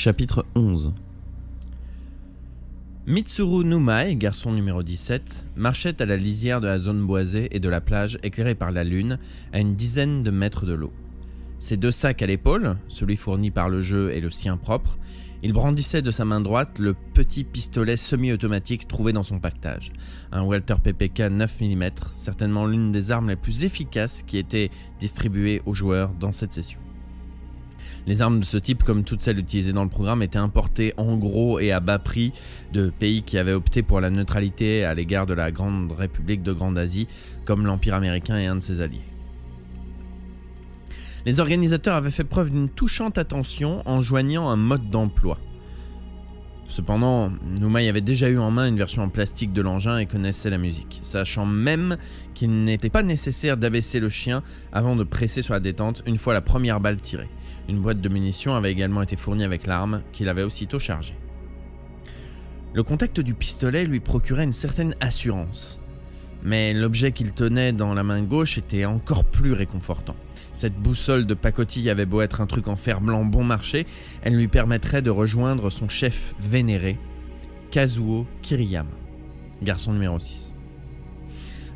Chapitre 11. Mitsuru Numai, garçon numéro 17, marchait à la lisière de la zone boisée et de la plage éclairée par la lune, à une dizaine de mètres de l'eau. Ses deux sacs à l'épaule, celui fourni par le jeu et le sien propre, il brandissait de sa main droite le petit pistolet semi-automatique trouvé dans son pactage, un Walther PPK 9 mm, certainement l'une des armes les plus efficaces qui étaient distribuées aux joueurs dans cette session. Les armes de ce type, comme toutes celles utilisées dans le programme, étaient importées en gros et à bas prix de pays qui avaient opté pour la neutralité à l'égard de la Grande République de Grande Asie, comme l'Empire américain et un de ses alliés. Les organisateurs avaient fait preuve d'une touchante attention en joignant un mode d'emploi. Cependant, Numai avait déjà eu en main une version en plastique de l'engin et connaissait la musique, sachant même qu'il n'était pas nécessaire d'abaisser le chien avant de presser sur la détente une fois la première balle tirée. Une boîte de munitions avait également été fournie avec l'arme, qu'il avait aussitôt chargée. Le contact du pistolet lui procurait une certaine assurance, mais l'objet qu'il tenait dans la main gauche était encore plus réconfortant. Cette boussole de pacotille avait beau être un truc en fer blanc bon marché, elle lui permettrait de rejoindre son chef vénéré, Kazuo Kiriyama, garçon numéro 6.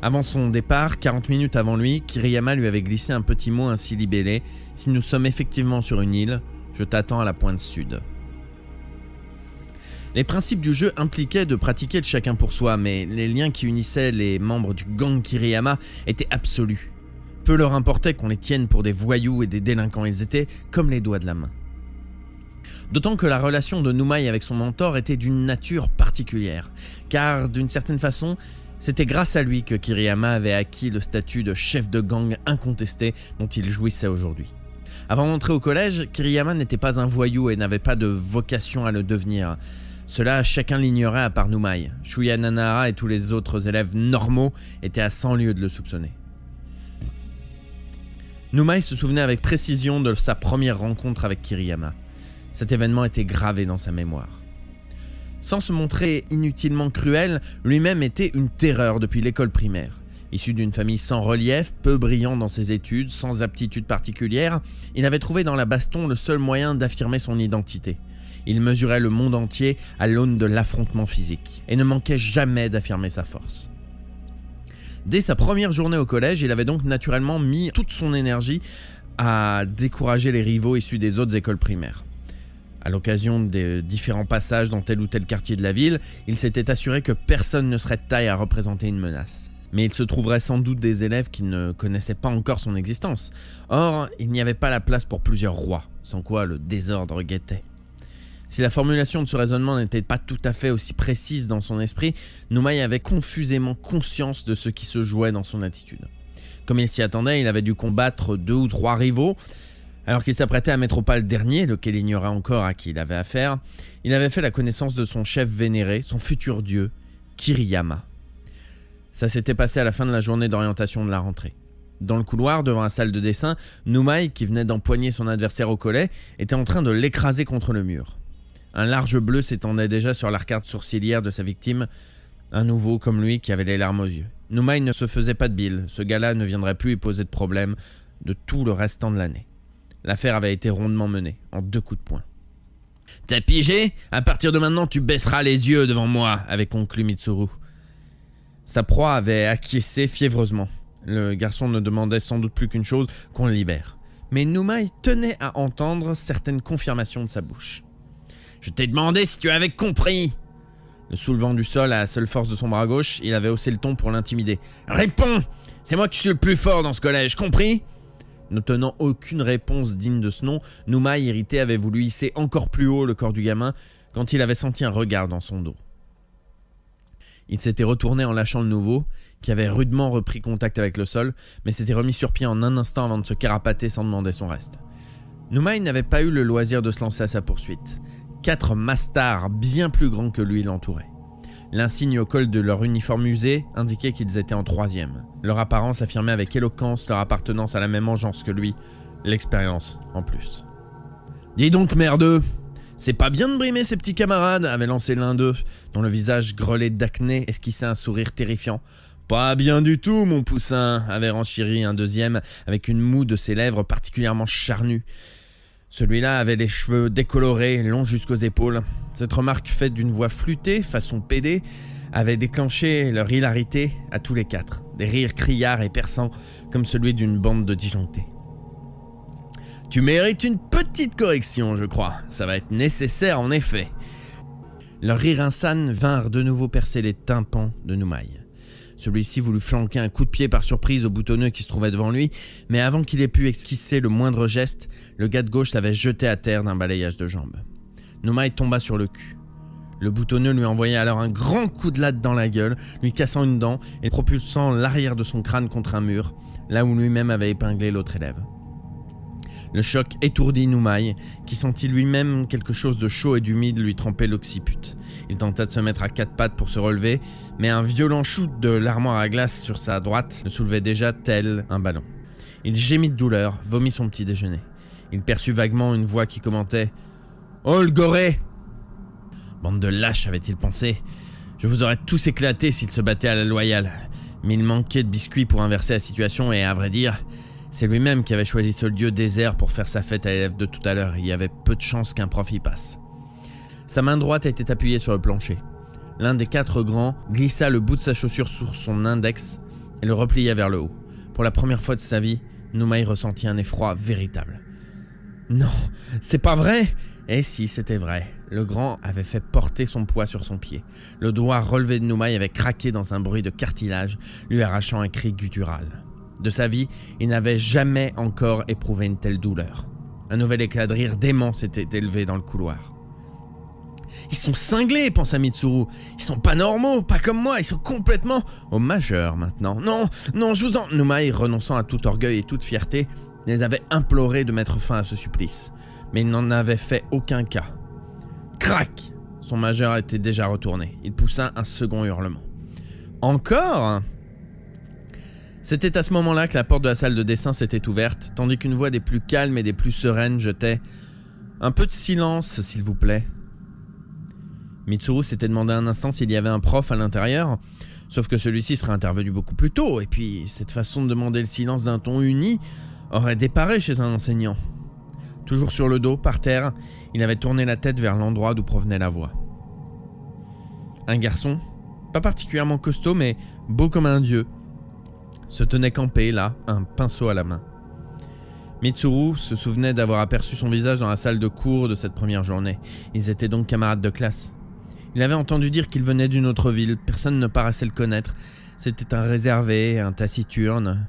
Avant son départ, 40 minutes avant lui, Kiriyama lui avait glissé un petit mot ainsi libellé: « Si nous sommes effectivement sur une île, je t'attends à la pointe sud. » Les principes du jeu impliquaient de pratiquer le chacun pour soi, mais les liens qui unissaient les membres du gang Kiriyama étaient absolus. Peu leur importait qu'on les tienne pour des voyous et des délinquants, ils étaient comme les doigts de la main. D'autant que la relation de Numai avec son mentor était d'une nature particulière, car d'une certaine façon, c'était grâce à lui que Kiriyama avait acquis le statut de chef de gang incontesté dont il jouissait aujourd'hui. Avant d'entrer au collège, Kiriyama n'était pas un voyou et n'avait pas de vocation à le devenir. Cela, chacun l'ignorait à part Numai. Shuya Nanahara et tous les autres élèves normaux étaient à 100 lieues de le soupçonner. Numai se souvenait avec précision de sa première rencontre avec Kiriyama. Cet événement était gravé dans sa mémoire. Sans se montrer inutilement cruel, lui-même était une terreur depuis l'école primaire. Issu d'une famille sans relief, peu brillant dans ses études, sans aptitude particulière, il avait trouvé dans la baston le seul moyen d'affirmer son identité. Il mesurait le monde entier à l'aune de l'affrontement physique, et ne manquait jamais d'affirmer sa force. Dès sa première journée au collège, il avait donc naturellement mis toute son énergie à décourager les rivaux issus des autres écoles primaires. À l'occasion des différents passages dans tel ou tel quartier de la ville, il s'était assuré que personne ne serait de taille à représenter une menace. Mais il se trouverait sans doute des élèves qui ne connaissaient pas encore son existence. Or, il n'y avait pas la place pour plusieurs rois, sans quoi le désordre guettait. Si la formulation de ce raisonnement n'était pas tout à fait aussi précise dans son esprit, Numai avait confusément conscience de ce qui se jouait dans son attitude. Comme il s'y attendait, il avait dû combattre 2 ou 3 rivaux. Alors qu'il s'apprêtait à mettre au pas le dernier, lequel ignorait encore à qui il avait affaire, il avait fait la connaissance de son chef vénéré, son futur dieu, Kiriyama. Ça s'était passé à la fin de la journée d'orientation de la rentrée. Dans le couloir, devant la salle de dessin, Numai, qui venait d'empoigner son adversaire au collet, était en train de l'écraser contre le mur. Un large bleu s'étendait déjà sur l'arcade sourcilière de sa victime, un nouveau comme lui qui avait les larmes aux yeux. Numai ne se faisait pas de bile, ce gars-là ne viendrait plus y poser de problème de tout le restant de l'année. L'affaire avait été rondement menée, en 2 coups de poing. « T'as pigé ? À partir de maintenant, tu baisseras les yeux devant moi !» avait conclu Mitsuru. Sa proie avait acquiescé fiévreusement. Le garçon ne demandait sans doute plus qu'une chose, qu'on le libère. Mais Numai tenait à entendre certaines confirmations de sa bouche. « Je t'ai demandé si tu avais compris !» Le soulevant du sol à la seule force de son bras gauche, il avait haussé le ton pour l'intimider. « Réponds ! C'est moi qui suis le plus fort dans ce collège, compris ?» N'obtenant aucune réponse digne de ce nom, Numai, irrité, avait voulu hisser encore plus haut le corps du gamin quand il avait senti un regard dans son dos. Il s'était retourné en lâchant le nouveau, qui avait rudement repris contact avec le sol, mais s'était remis sur pied en un instant avant de se carapater sans demander son reste. Numai n'avait pas eu le loisir de se lancer à sa poursuite. 4 mastards bien plus grands que lui l'entouraient. L'insigne au col de leur uniforme usé indiquait qu'ils étaient en 3e. Leur apparence affirmait avec éloquence leur appartenance à la même engeance que lui, l'expérience en plus. « Dis donc merdeux, c'est pas bien de brimer ses petits camarades » avait lancé l'un d'eux, dont le visage grelé d'acné esquissait un sourire terrifiant. « Pas bien du tout, mon poussin » avait renchéri un deuxième avec une moue de ses lèvres particulièrement charnue. Celui-là avait les cheveux décolorés, longs jusqu'aux épaules. Cette remarque faite d'une voix flûtée, façon PD, avait déclenché leur hilarité à tous les quatre. Des rires criards et perçants, comme celui d'une bande de disjonctés. « Tu mérites une petite correction, je crois. Ça va être nécessaire, en effet. » Leurs rires insans vinrent de nouveau percer les tympans de Noumaï. Celui-ci voulut flanquer un coup de pied par surprise au boutonneux qui se trouvait devant lui, mais avant qu'il ait pu esquisser le moindre geste, le gars de gauche l'avait jeté à terre d'un balayage de jambes. Noumaï tomba sur le cul. Le boutonneux lui envoya alors un grand coup de latte dans la gueule, lui cassant une dent et propulsant l'arrière de son crâne contre un mur, là où lui-même avait épinglé l'autre élève. Le choc étourdit Noumaï, qui sentit lui-même quelque chose de chaud et d'humide lui tremper l'occiput. Il tenta de se mettre à quatre pattes pour se relever, mais un violent shoot de l'armoire à glace sur sa droite le soulevait déjà tel un ballon. Il gémit de douleur, vomit son petit déjeuner. Il perçut vaguement une voix qui commentait « Oh le goré !» Bande de lâches, avait-il pensé. Je vous aurais tous éclatés s'ils se battaient à la loyale. Mais il manquait de biscuits pour inverser la situation et, à vrai dire, c'est lui-même qui avait choisi ce lieu désert pour faire sa fête à l'élève de tout à l'heure. Il y avait peu de chances qu'un prof y passe. Sa main droite était appuyée sur le plancher. L'un des quatre grands glissa le bout de sa chaussure sur son index et le replia vers le haut. Pour la première fois de sa vie, Noumaï ressentit un effroi véritable. Non, c'est pas vrai! Et si, c'était vrai. Le grand avait fait porter son poids sur son pied. Le doigt relevé de Noumaï avait craqué dans un bruit de cartilage, lui arrachant un cri guttural. De sa vie, il n'avait jamais encore éprouvé une telle douleur. Un nouvel éclat de rire dément s'était élevé dans le couloir. « Ils sont cinglés, pensa Mitsuru. Ils sont pas normaux, pas comme moi, ils sont complètement au majeur maintenant. Non, non, je vous en... » Noumaï, renonçant à tout orgueil et toute fierté, les avait implorés de mettre fin à ce supplice. Mais il n'en avait fait aucun cas. Crac! Son majeur était déjà retourné. Il poussa un second hurlement. « Encore ?» C'était à ce moment-là que la porte de la salle de dessin s'était ouverte, tandis qu'une voix des plus calmes et des plus sereines jetait « Un peu de silence, s'il vous plaît. » Mitsuru s'était demandé un instant s'il y avait un prof à l'intérieur, sauf que celui-ci serait intervenu beaucoup plus tôt, et puis cette façon de demander le silence d'un ton uni aurait déparé chez un enseignant. Toujours sur le dos, par terre, il avait tourné la tête vers l'endroit d'où provenait la voix. Un garçon, pas particulièrement costaud, mais beau comme un dieu, se tenait campé là, un pinceau à la main. Mitsuru se souvenait d'avoir aperçu son visage dans la salle de cours de cette première journée. Ils étaient donc camarades de classe. Il avait entendu dire qu'il venait d'une autre ville, personne ne paraissait le connaître. C'était un réservé, un taciturne,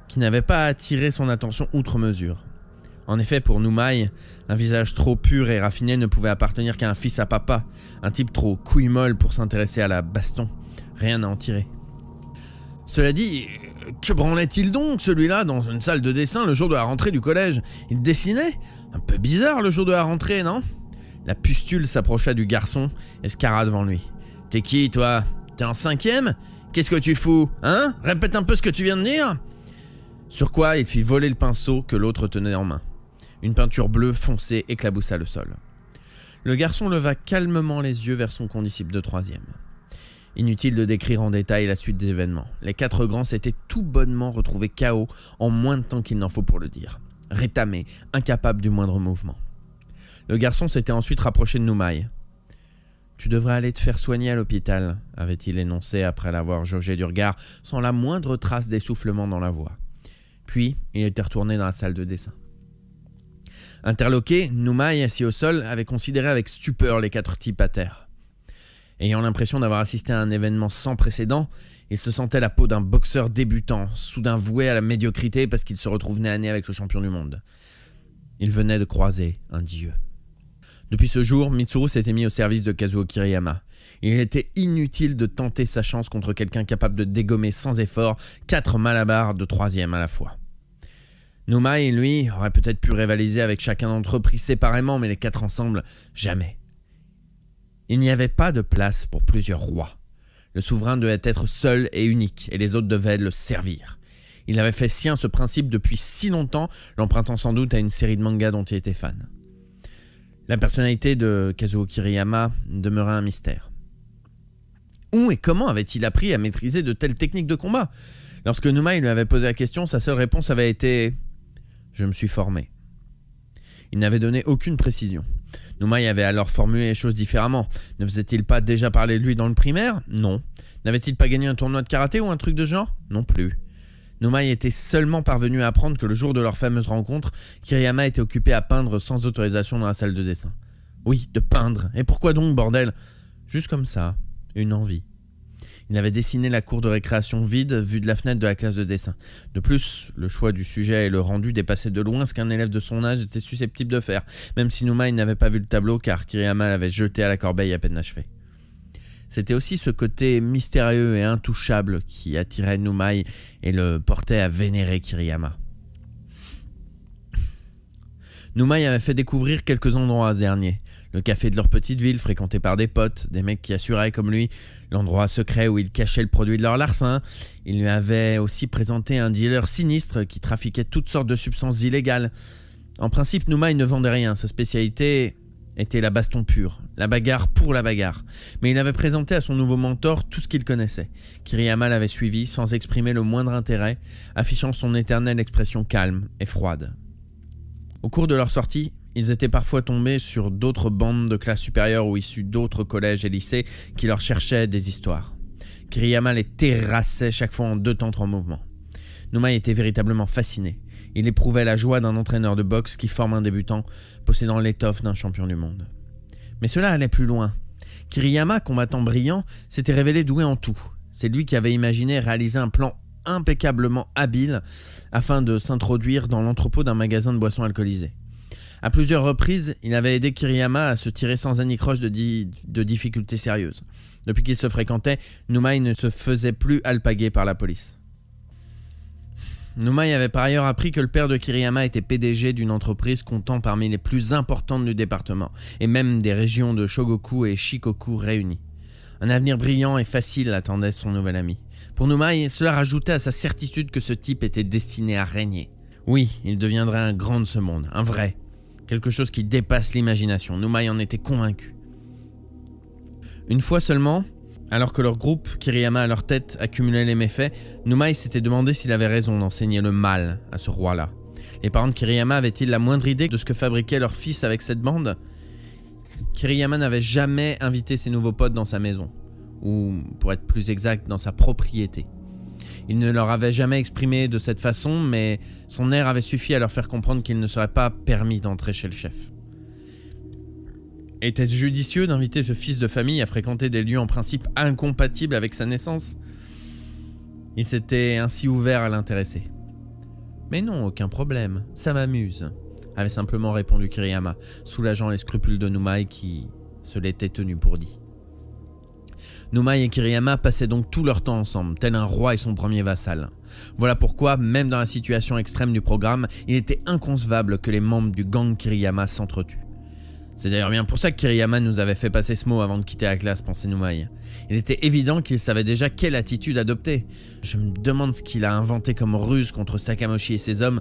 qui n'avait pas attiré son attention outre mesure. En effet, pour Noumaï, un visage trop pur et raffiné ne pouvait appartenir qu'à un fils à papa, un type trop couille molle pour s'intéresser à la baston. Rien à en tirer. Cela dit, que branlait-il donc, celui-là, dans une salle de dessin le jour de la rentrée du collège? Il dessinait? Un peu bizarre le jour de la rentrée, non? La pustule s'approcha du garçon et se carra devant lui. « T'es qui, toi? T'es en 5e? Qu'est-ce que tu fous? Hein? Répète un peu ce que tu viens de dire ?» Sur quoi il fit voler le pinceau que l'autre tenait en main. Une peinture bleue foncée éclaboussa le sol. Le garçon leva calmement les yeux vers son condisciple de 3e. Inutile de décrire en détail la suite des événements. Les quatre grands s'étaient tout bonnement retrouvés KO en moins de temps qu'il n'en faut pour le dire. Rétamés, incapables du moindre mouvement. Le garçon s'était ensuite rapproché de Noumaï. « Tu devrais aller te faire soigner à l'hôpital », avait-il énoncé après l'avoir jaugé du regard, sans la moindre trace d'essoufflement dans la voix. Puis, il était retourné dans la salle de dessin. Interloqué, Noumaï, assis au sol, avait considéré avec stupeur les quatre types à terre. Ayant l'impression d'avoir assisté à un événement sans précédent, il se sentait la peau d'un boxeur débutant, soudain voué à la médiocrité parce qu'il se retrouve nez à nez avec le champion du monde. Il venait de croiser un dieu. Depuis ce jour, Mitsuru s'était mis au service de Kazuo Kiriyama. Il était inutile de tenter sa chance contre quelqu'un capable de dégommer sans effort 4 malabars de 3e à la fois. Noumaï, lui, aurait peut-être pu rivaliser avec chacun d'entre eux pris séparément, mais les 4 ensemble, jamais. Il n'y avait pas de place pour plusieurs rois. Le souverain devait être seul et unique, et les autres devaient le servir. Il avait fait sien ce principe depuis si longtemps, l'empruntant sans doute à une série de mangas dont il était fan. La personnalité de Kazuo Kiriyama demeurait un mystère. Où et comment avait-il appris à maîtriser de telles techniques de combat? Lorsque Noumaï lui avait posé la question, sa seule réponse avait été « Je me suis formé ». Il n'avait donné aucune précision. Noumaï avait alors formulé les choses différemment. Ne faisait-il pas déjà parler de lui dans le primaire? Non. N'avait-il pas gagné un tournoi de karaté ou un truc de genre? Non plus. Noumaï était seulement parvenu à apprendre que le jour de leur fameuse rencontre, Kiriyama était occupé à peindre sans autorisation dans la salle de dessin. Oui, de peindre. Et pourquoi donc, bordel? Juste comme ça, une envie. Il avait dessiné la cour de récréation vide vue de la fenêtre de la classe de dessin. De plus, le choix du sujet et le rendu dépassaient de loin ce qu'un élève de son âge était susceptible de faire, même si Noumaï n'avait pas vu le tableau car Kiriyama l'avait jeté à la corbeille à peine achevé. C'était aussi ce côté mystérieux et intouchable qui attirait Noumaï et le portait à vénérer Kiriyama. Noumaï avait fait découvrir quelques endroits à ce dernier. Le café de leur petite ville, fréquenté par des potes, des mecs qui assuraient comme lui, l'endroit secret où ils cachaient le produit de leur larcin. Il lui avait aussi présenté un dealer sinistre qui trafiquait toutes sortes de substances illégales. En principe, Noumaï ne vendait rien, sa spécialité était la baston pure, la bagarre pour la bagarre. Mais il avait présenté à son nouveau mentor tout ce qu'il connaissait. Kiriyama l'avait suivi sans exprimer le moindre intérêt, affichant son éternelle expression calme et froide. Au cours de leur sortie, ils étaient parfois tombés sur d'autres bandes de classe supérieure ou issus d'autres collèges et lycées qui leur cherchaient des histoires. Kiriyama les terrassait chaque fois en 2 temps 3 mouvements. Noumaï était véritablement fasciné. Il éprouvait la joie d'un entraîneur de boxe qui forme un débutant, possédant l'étoffe d'un champion du monde. Mais cela allait plus loin. Kiriyama, combattant brillant, s'était révélé doué en tout. C'est lui qui avait imaginé et réalisé un plan impeccablement habile afin de s'introduire dans l'entrepôt d'un magasin de boissons alcoolisées. À plusieurs reprises, il avait aidé Kiriyama à se tirer sans anicroche de difficultés sérieuses. Depuis qu'ils se fréquentaient, Noumaï ne se faisait plus alpaguer par la police. Noumaï avait par ailleurs appris que le père de Kiriyama était PDG d'une entreprise comptant parmi les plus importantes du département, et même des régions de Shogoku et Shikoku réunies. Un avenir brillant et facile attendait son nouvel ami. Pour Noumaï, cela rajoutait à sa certitude que ce type était destiné à régner. Oui, il deviendrait un grand de ce monde, un vrai. Quelque chose qui dépasse l'imagination. Noumaï en était convaincu. Une fois seulement, alors que leur groupe, Kiriyama à leur tête, accumulait les méfaits, Noumaï s'était demandé s'il avait raison d'enseigner le mal à ce roi-là. Les parents de Kiriyama avaient-ils la moindre idée de ce que fabriquait leur fils avec cette bande? Kiriyama n'avait jamais invité ses nouveaux potes dans sa maison, ou pour être plus exact, dans sa propriété. Il ne leur avait jamais exprimé de cette façon, mais son air avait suffi à leur faire comprendre qu'il ne serait pas permis d'entrer chez le chef. Était-ce judicieux d'inviter ce fils de famille à fréquenter des lieux en principe incompatibles avec sa naissance? Il s'était ainsi ouvert à l'intéresser. « Mais non, aucun problème, ça m'amuse », avait simplement répondu Kiriyama, soulageant les scrupules de Noumaï qui se l'était tenu pour dit. Noumaï et Kiriyama passaient donc tout leur temps ensemble, tel un roi et son premier vassal. Voilà pourquoi, même dans la situation extrême du programme, il était inconcevable que les membres du gang Kiriyama s'entretuent. C'est d'ailleurs bien pour ça que Kiriyama nous avait fait passer ce mot avant de quitter la classe, pensait Noumaï. Il était évident qu'il savait déjà quelle attitude adopter. Je me demande ce qu'il a inventé comme ruse contre Sakamoshi et ses hommes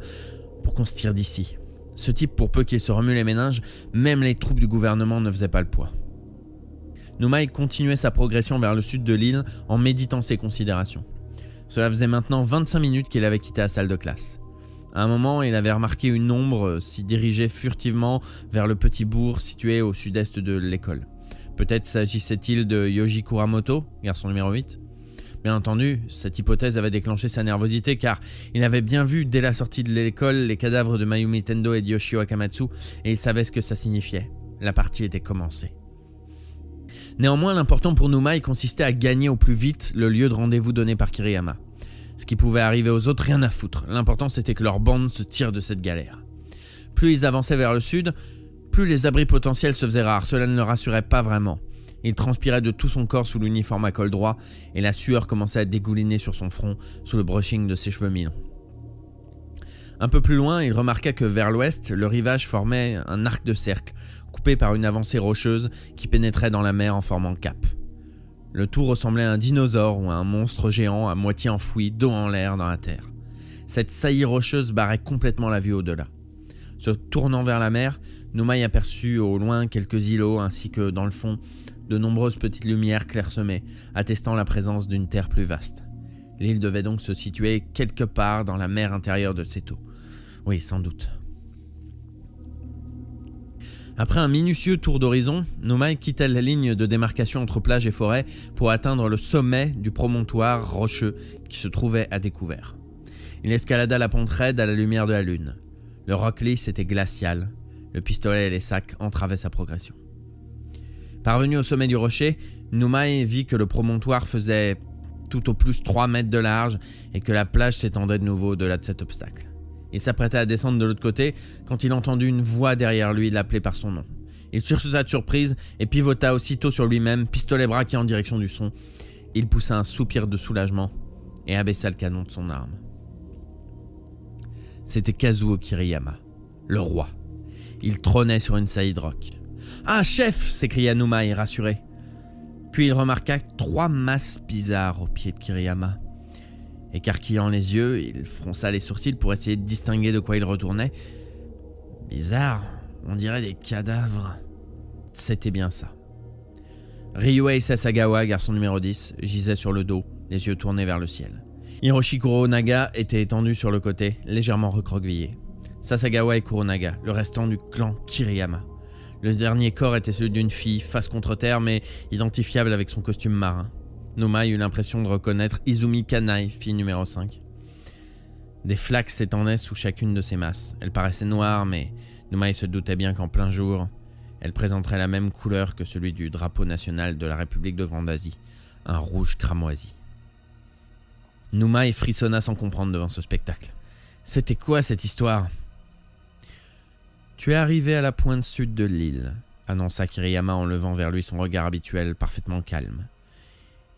pour qu'on se tire d'ici. Ce type, pour peu qu'il se remue les méninges, même les troupes du gouvernement ne faisaient pas le poids. Noumaï continuait sa progression vers le sud de l'île en méditant ses considérations. Cela faisait maintenant 25 minutes qu'il avait quitté la salle de classe. À un moment, il avait remarqué une ombre s'y diriger furtivement vers le petit bourg situé au sud-est de l'école. Peut-être s'agissait-il de Yoji Kuramoto, garçon numéro 8. Bien entendu, cette hypothèse avait déclenché sa nervosité car il avait bien vu dès la sortie de l'école les cadavres de Mayumi Tendo et de Yoshio Akamatsu et il savait ce que ça signifiait. La partie était commencée. Néanmoins, l'important pour Noumaï consistait à gagner au plus vite le lieu de rendez-vous donné par Kiriyama. Ce qui pouvait arriver aux autres, rien à foutre. L'important c'était que leur bande se tire de cette galère. Plus ils avançaient vers le sud, plus les abris potentiels se faisaient rares. Cela ne le rassurait pas vraiment. Il transpirait de tout son corps sous l'uniforme à col droit et la sueur commençait à dégouliner sur son front sous le brushing de ses cheveux mi-longs. Un peu plus loin, il remarqua que vers l'ouest, le rivage formait un arc de cercle, coupé par une avancée rocheuse qui pénétrait dans la mer en formant cap. Le tout ressemblait à un dinosaure ou à un monstre géant à moitié enfoui, dos en l'air dans la terre. Cette saillie rocheuse barrait complètement la vue au-delà. Se tournant vers la mer, Noumaï aperçut au loin quelques îlots ainsi que, dans le fond, de nombreuses petites lumières clairsemées, attestant la présence d'une terre plus vaste. L'île devait donc se situer quelque part dans la mer intérieure de cette eau. Oui, sans doute. Après un minutieux tour d'horizon, Numai quitta la ligne de démarcation entre plage et forêt pour atteindre le sommet du promontoire rocheux qui se trouvait à découvert. Il escalada la pente raide à la lumière de la lune. Le roc lisse était glacial, le pistolet et les sacs entravaient sa progression. Parvenu au sommet du rocher, Numai vit que le promontoire faisait tout au plus 3 mètres de large et que la plage s'étendait de nouveau au-delà de cet obstacle. Il s'apprêtait à descendre de l'autre côté quand il entendit une voix derrière lui l'appeler par son nom. Il sursauta de surprise et pivota aussitôt sur lui-même, pistolet braqué en direction du son. Il poussa un soupir de soulagement et abaissa le canon de son arme. C'était Kazuo Kiriyama, le roi. Il trônait sur une saillie de roc. « Ah, chef !» s'écria Numai, rassuré. Puis il remarqua 3 masses bizarres au pied de Kiriyama. Écarquillant les yeux, il fronça les sourcils pour essayer de distinguer de quoi il retournait. Bizarre, on dirait des cadavres. C'était bien ça. Ryuhei Sasagawa, garçon numéro 10, gisait sur le dos, les yeux tournés vers le ciel. Hiroshi Kuronaga était étendu sur le côté, légèrement recroquevillé. Sasagawa et Kuronaga, le restant du clan Kiriyama. Le dernier corps était celui d'une fille, face contre terre, mais identifiable avec son costume marin. Numai eut l'impression de reconnaître Izumi Kanai, fille numéro 5. Des flaques s'étendaient sous chacune de ces masses. Elles paraissaient noires, mais Numai se doutait bien qu'en plein jour, elles présenteraient la même couleur que celui du drapeau national de la République de Grande-Asie, un rouge cramoisi. Numai frissonna sans comprendre devant ce spectacle. C'était quoi cette histoire ? Tu es arrivé à la pointe sud de l'île, annonça Kiriyama en levant vers lui son regard habituel, parfaitement calme.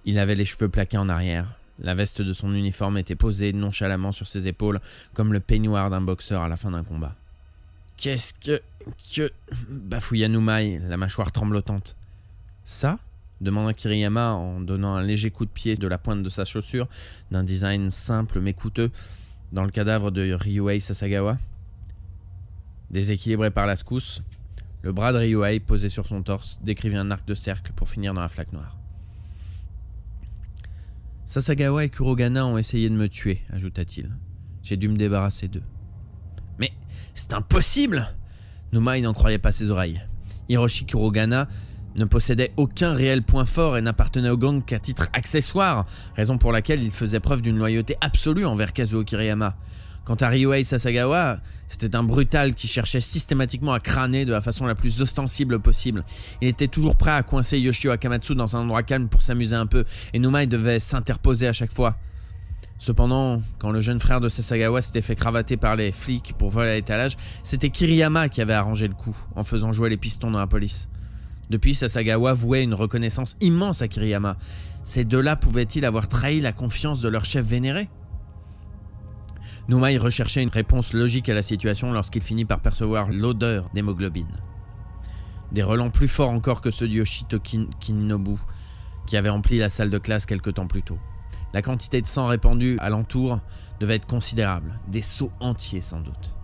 Il avait les cheveux plaqués en arrière. La veste de son uniforme était posée nonchalamment sur ses épaules, comme le peignoir d'un boxeur à la fin d'un combat. « Qu'est-ce que... » bafouilla Numai, la mâchoire tremblotante. « Ça ?» demanda Kiriyama en donnant un léger coup de pied de la pointe de sa chaussure, d'un design simple mais coûteux, dans le cadavre de Ryuhei Sasagawa. Déséquilibré par la secousse, le bras de Ryuhei posé sur son torse décrivit un arc de cercle pour finir dans la flaque noire. Sasagawa et Kurogana ont essayé de me tuer, ajouta-t-il. J'ai dû me débarrasser d'eux. Mais c'est impossible! Numai n'en croyait pas ses oreilles. Hiroshi Kurogana ne possédait aucun réel point fort et n'appartenait au gang qu'à titre accessoire, raison pour laquelle il faisait preuve d'une loyauté absolue envers Kazuo Kiriyama. Quant à Ryuhei Sasagawa, c'était un brutal qui cherchait systématiquement à crâner de la façon la plus ostensible possible. Il était toujours prêt à coincer Yoshio Akamatsu dans un endroit calme pour s'amuser un peu, et Numai devait s'interposer à chaque fois. Cependant, quand le jeune frère de Sasagawa s'était fait cravater par les flics pour vol à l'étalage, c'était Kiriyama qui avait arrangé le coup, en faisant jouer les pistons dans la police. Depuis, Sasagawa vouait une reconnaissance immense à Kiriyama. Ces deux-là pouvaient-ils avoir trahi la confiance de leur chef vénéré ? Numai recherchait une réponse logique à la situation lorsqu'il finit par percevoir l'odeur d'hémoglobine. Des relents plus forts encore que ceux de Yoshito Kininobu, qui avait empli la salle de classe quelque temps plus tôt. La quantité de sang répandu alentour devait être considérable, des seaux entiers sans doute.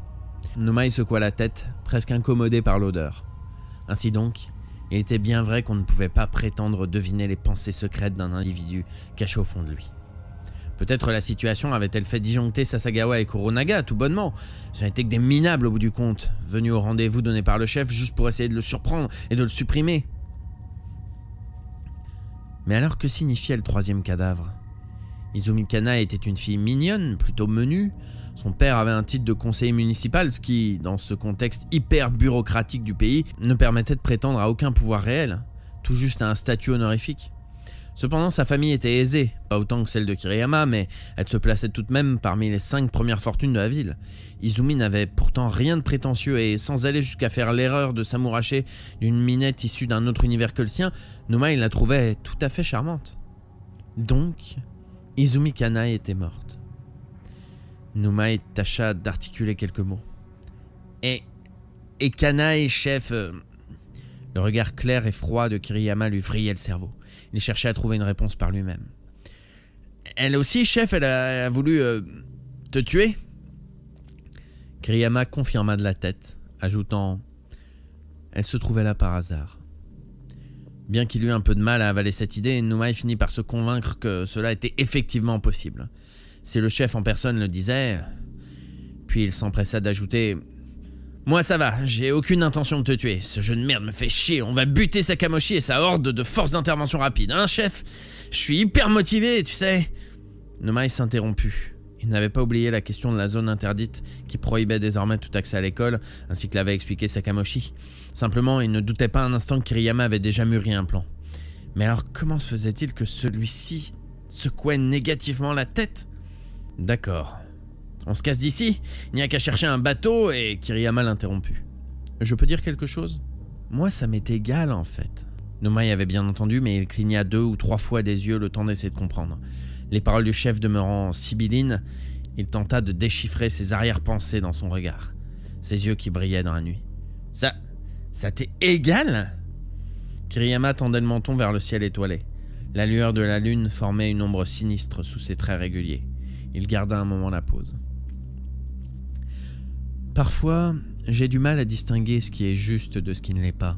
Numai secoua la tête, presque incommodé par l'odeur. Ainsi donc, il était bien vrai qu'on ne pouvait pas prétendre deviner les pensées secrètes d'un individu caché au fond de lui. Peut-être la situation avait-elle fait disjoncter Sasagawa et Kuronaga, tout bonnement. Ce n'étaient que des minables au bout du compte, venus au rendez-vous donné par le chef juste pour essayer de le surprendre et de le supprimer. Mais alors que signifiait le troisième cadavre ? Izumi Kana était une fille mignonne, plutôt menue. Son père avait un titre de conseiller municipal, ce qui, dans ce contexte hyper bureaucratique du pays, ne permettait de prétendre à aucun pouvoir réel, tout juste à un statut honorifique. Cependant, sa famille était aisée, pas autant que celle de Kiriyama, mais elle se plaçait tout de même parmi les 5 premières fortunes de la ville. Izumi n'avait pourtant rien de prétentieux et sans aller jusqu'à faire l'erreur de s'amouracher d'une minette issue d'un autre univers que le sien, Numai la trouvait tout à fait charmante. Donc, Izumi Kana était morte. Numai tâcha d'articuler quelques mots. Et Kanae, chef... Le regard clair et froid de Kiriyama lui vrillait le cerveau. Il cherchait à trouver une réponse par lui-même. Elle aussi, chef, elle a voulu te tuer ? Kiriyama confirma de la tête, ajoutant « Elle se trouvait là par hasard ». Bien qu'il eût un peu de mal à avaler cette idée, Numai finit par se convaincre que cela était effectivement possible. Si le chef en personne le disait... Puis il s'empressa d'ajouter Moi ça va, j'ai aucune intention de te tuer. Ce jeu de merde me fait chier. On va buter Sakamoshi et sa horde de forces d'intervention rapide, hein chef? Je suis hyper motivé, tu sais. Nomai s'interromput. Il n'avait pas oublié la question de la zone interdite qui prohibait désormais tout accès à l'école, ainsi que l'avait expliqué Sakamoshi. Simplement, il ne doutait pas un instant que Kiriyama avait déjà mûri un plan. Mais alors, comment se faisait-il que celui-ci secouait négativement la tête? D'accord. On se casse d'ici? Il n'y a qu'à chercher un bateau et Kiriyama l'interromput. Je peux dire quelque chose? Moi, ça m'est égal en fait. Nomai avait bien entendu, mais il cligna 2 ou 3 fois des yeux le temps d'essayer de comprendre. Les paroles du chef demeurant sibyllines, il tenta de déchiffrer ses arrière-pensées dans son regard, ses yeux qui brillaient dans la nuit. Ça t'est égal? Kiriyama tendait le menton vers le ciel étoilé. La lueur de la lune formait une ombre sinistre sous ses traits réguliers. Il garda un moment la pause. Parfois, j'ai du mal à distinguer ce qui est juste de ce qui ne l'est pas.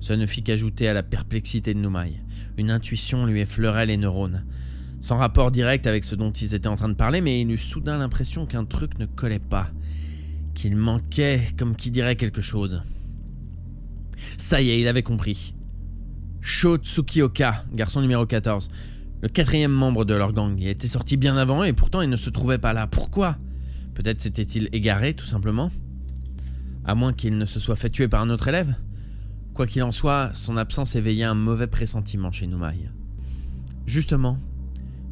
Ça ne fit qu'ajouter à la perplexité de Nomai. Une intuition lui effleurait les neurones. Sans rapport direct avec ce dont ils étaient en train de parler, mais il eut soudain l'impression qu'un truc ne collait pas. Qu'il manquait, comme qui dirait quelque chose. Ça y est, il avait compris. Sho Tsukioka, garçon numéro 14, le 4e membre de leur gang. Il était sorti bien avant et pourtant il ne se trouvait pas là. Pourquoi? Peut-être s'était-il égaré, tout simplement? À moins qu'il ne se soit fait tuer par un autre élève? Quoi qu'il en soit, son absence éveillait un mauvais pressentiment chez Nomai. Justement,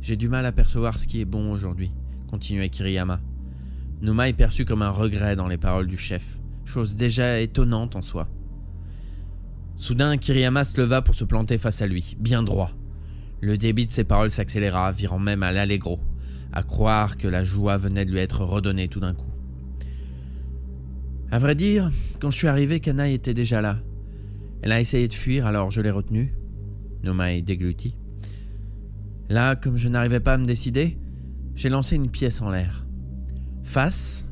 j'ai du mal à percevoir ce qui est bon aujourd'hui, continuait Kiriyama. Nomai perçut comme un regret dans les paroles du chef, chose déjà étonnante en soi. Soudain, Kiriyama se leva pour se planter face à lui, bien droit. Le débit de ses paroles s'accéléra, virant même à l'allegro, à croire que la joie venait de lui être redonnée tout d'un coup. À vrai dire, quand je suis arrivé, Kanaï était déjà là. Elle a essayé de fuir, alors je l'ai retenue. Nomai déglutit. Là, comme je n'arrivais pas à me décider, j'ai lancé une pièce en l'air. Face,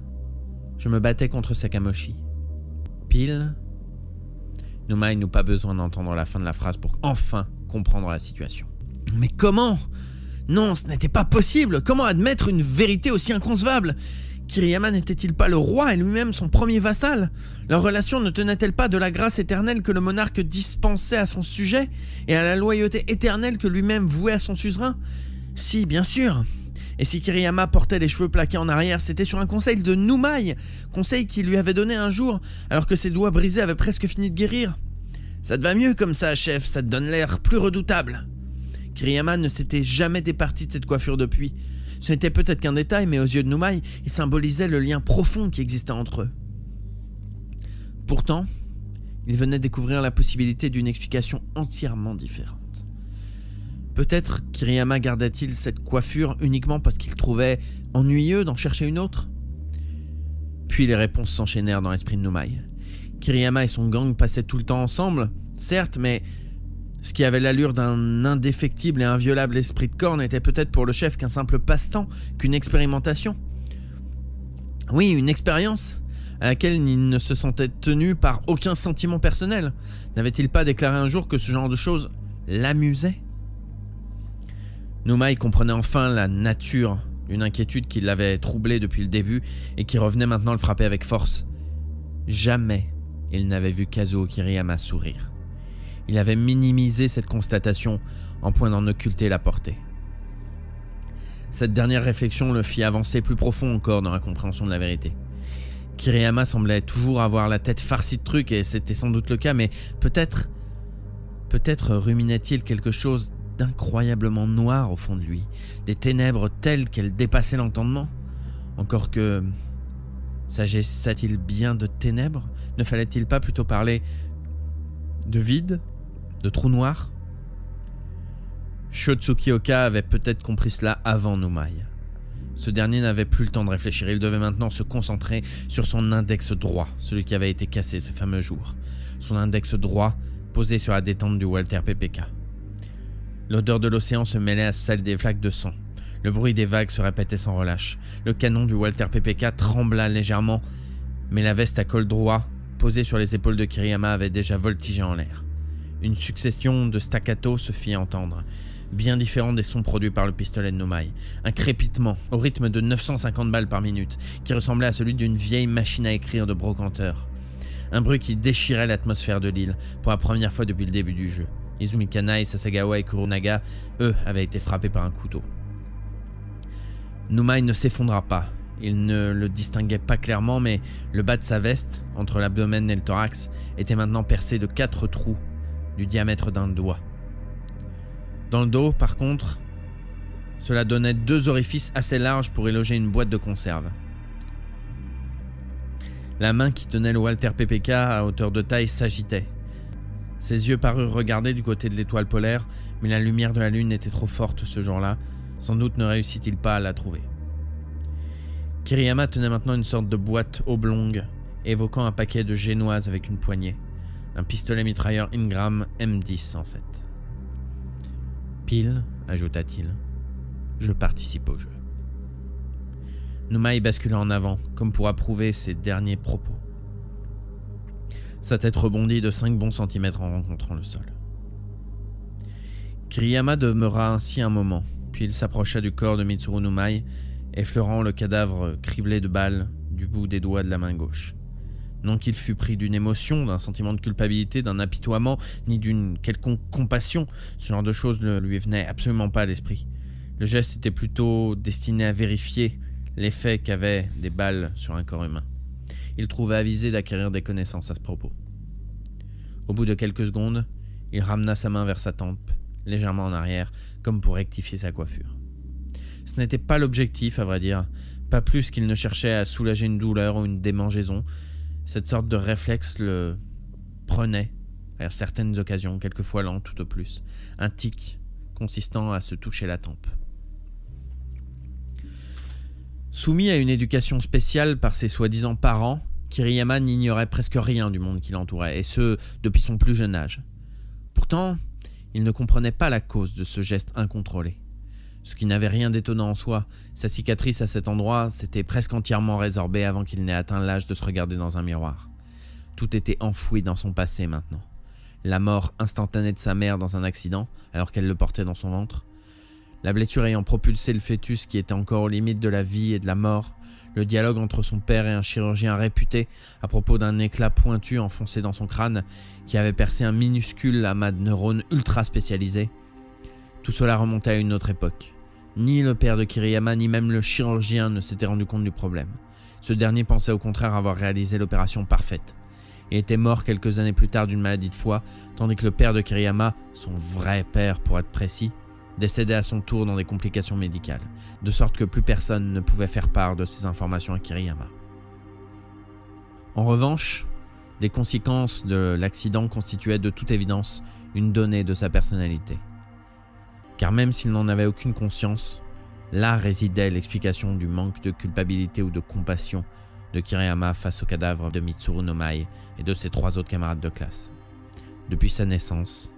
je me battais contre Sakamoshi. Pile, Nomai n'eut pas besoin d'entendre la fin de la phrase pour enfin comprendre la situation. Mais comment? Non, ce n'était pas possible. Comment admettre une vérité aussi inconcevable? Kiriyama n'était-il pas le roi et lui-même son premier vassal? Leur relation ne tenait-elle pas de la grâce éternelle que le monarque dispensait à son sujet et à la loyauté éternelle que lui-même vouait à son suzerain? Si, bien sûr. Et si Kiriyama portait les cheveux plaqués en arrière, c'était sur un conseil de Nomai, conseil qu'il lui avait donné un jour, alors que ses doigts brisés avaient presque fini de guérir. Ça te va mieux comme ça, chef, ça te donne l'air plus redoutable. Kiriyama ne s'était jamais départi de cette coiffure depuis. Ce n'était peut-être qu'un détail, mais aux yeux de Nomai, il symbolisait le lien profond qui existait entre eux. Pourtant, il venait découvrir la possibilité d'une explication entièrement différente. Peut-être Kiriyama gardait-il cette coiffure uniquement parce qu'il trouvait ennuyeux d'en chercher une autre? Puis les réponses s'enchaînèrent dans l'esprit de Nomai. Kiriyama et son gang passaient tout le temps ensemble, certes, mais ce qui avait l'allure d'un indéfectible et inviolable esprit de corps n'était peut-être pour le chef qu'un simple passe-temps, qu'une expérimentation. Oui, une expérience à laquelle il ne se sentait tenu par aucun sentiment personnel. N'avait-il pas déclaré un jour que ce genre de choses l'amusait? Nomai comprenait enfin la nature d'une inquiétude qui l'avait troublé depuis le début et qui revenait maintenant le frapper avec force. Jamais il n'avait vu Kazuo Kiriyama sourire. Il avait minimisé cette constatation en point d'en occulter la portée. Cette dernière réflexion le fit avancer plus profond encore dans la compréhension de la vérité. Kiriyama semblait toujours avoir la tête farcie de trucs et c'était sans doute le cas, mais peut-être ruminait-il quelque chose d'incroyablement noir au fond de lui, des ténèbres telles qu'elles dépassaient l'entendement. Encore que, s'agissait-il bien de ténèbres? Ne fallait-il pas plutôt parler de vide? De trou noir? Sho Tsukioka avait peut-être compris cela avant Nomai. Ce dernier n'avait plus le temps de réfléchir, il devait maintenant se concentrer sur son index droit, celui qui avait été cassé ce fameux jour. Son index droit posé sur la détente du Walter PPK. L'odeur de l'océan se mêlait à celle des flaques de sang. Le bruit des vagues se répétait sans relâche. Le canon du Walter PPK trembla légèrement, mais la veste à col droit, posée sur les épaules de Kiriyama, avait déjà voltigé en l'air. Une succession de staccato se fit entendre. bien différent des sons produits par le pistolet de Nomai. Un crépitement au rythme de 950 balles par minute, qui ressemblait à celui d'une vieille machine à écrire de brocanteur. Un bruit qui déchirait l'atmosphère de l'île pour la première fois depuis le début du jeu. Izumi Kanai, Sasagawa et Kuronaga, eux, avaient été frappés par un couteau. Nomai ne s'effondra pas. Il ne le distinguait pas clairement, mais le bas de sa veste, entre l'abdomen et le thorax, était maintenant percé de 4 trous du diamètre d'un doigt. Dans le dos, par contre, cela donnait 2 orifices assez larges pour y loger une boîte de conserve. La main qui tenait le Walter PPK à hauteur de taille s'agitait. Ses yeux parurent regarder du côté de l'étoile polaire, mais la lumière de la lune était trop forte ce jour-là. Sans doute ne réussit-il pas à la trouver. Kiriyama tenait maintenant une sorte de boîte oblongue, évoquant un paquet de génoises avec une poignée. Un pistolet mitrailleur Ingram M10 en fait. Pile, ajouta-t-il, je participe au jeu. Nomai bascula en avant, comme pour approuver ses derniers propos. Sa tête rebondit de 5 bons centimètres en rencontrant le sol. Kiriyama demeura ainsi un moment, puis il s'approcha du corps de Mitsuru Nomai, effleurant le cadavre criblé de balles du bout des doigts de la main gauche. Non qu'il fût pris d'une émotion, d'un sentiment de culpabilité, d'un apitoiement, ni d'une quelconque compassion, ce genre de choses ne lui venait absolument pas à l'esprit. Le geste était plutôt destiné à vérifier l'effet qu'avaient des balles sur un corps humain. Il trouvait avisé d'acquérir des connaissances à ce propos. Au bout de quelques secondes, il ramena sa main vers sa tempe, légèrement en arrière, comme pour rectifier sa coiffure. Ce n'était pas l'objectif, à vrai dire, pas plus qu'il ne cherchait à soulager une douleur ou une démangeaison. Cette sorte de réflexe le prenait, à certaines occasions, quelquefois lent tout au plus, un tic consistant à se toucher la tempe. Soumis à une éducation spéciale par ses soi-disant parents, Kiriyama n'ignorait presque rien du monde qui l'entourait, et ce, depuis son plus jeune âge. Pourtant, il ne comprenait pas la cause de ce geste incontrôlé. Ce qui n'avait rien d'étonnant en soi, sa cicatrice à cet endroit s'était presque entièrement résorbée avant qu'il n'ait atteint l'âge de se regarder dans un miroir. Tout était enfoui dans son passé maintenant. La mort instantanée de sa mère dans un accident, alors qu'elle le portait dans son ventre, la blessure ayant propulsé le fœtus qui était encore aux limites de la vie et de la mort, le dialogue entre son père et un chirurgien réputé à propos d'un éclat pointu enfoncé dans son crâne qui avait percé un minuscule amas de neurones ultra spécialisés. Tout cela remontait à une autre époque. Ni le père de Kiriyama ni même le chirurgien ne s'étaient rendu compte du problème. Ce dernier pensait au contraire avoir réalisé l'opération parfaite et était mort quelques années plus tard d'une maladie de foie, tandis que le père de Kiriyama, son vrai père pour être précis, décédait à son tour dans des complications médicales, de sorte que plus personne ne pouvait faire part de ces informations à Kiriyama. En revanche, les conséquences de l'accident constituaient de toute évidence une donnée de sa personnalité. Car même s'il n'en avait aucune conscience, là résidait l'explication du manque de culpabilité ou de compassion de Kiriyama face au cadavre de Mitsuru Nomai et de ses 3 autres camarades de classe. Depuis sa naissance,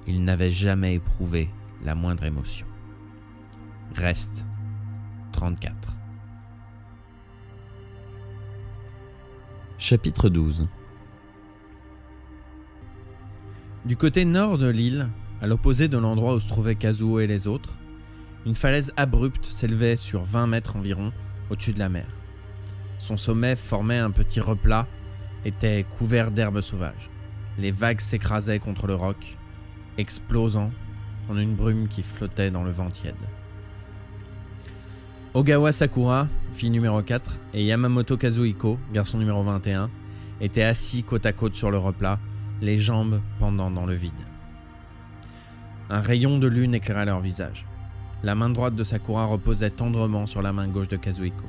il n'avait jamais éprouvé la moindre émotion. Reste 34. Chapitre 12. Du côté nord de l'île, à l'opposé de l'endroit où se trouvaient Kazuo et les autres, une falaise abrupte s'élevait sur 20 mètres environ au-dessus de la mer. Son sommet formait un petit replat, était couvert d'herbes sauvages. Les vagues s'écrasaient contre le roc, explosant en une brume qui flottait dans le vent tiède. Ogawa Sakura, fille numéro 4, et Yamamoto Kazuhiko, garçon numéro 21, étaient assis côte à côte sur le replat, les jambes pendant dans le vide. Un rayon de lune éclairait leur visage. La main droite de Sakura reposait tendrement sur la main gauche de Kazuhiko.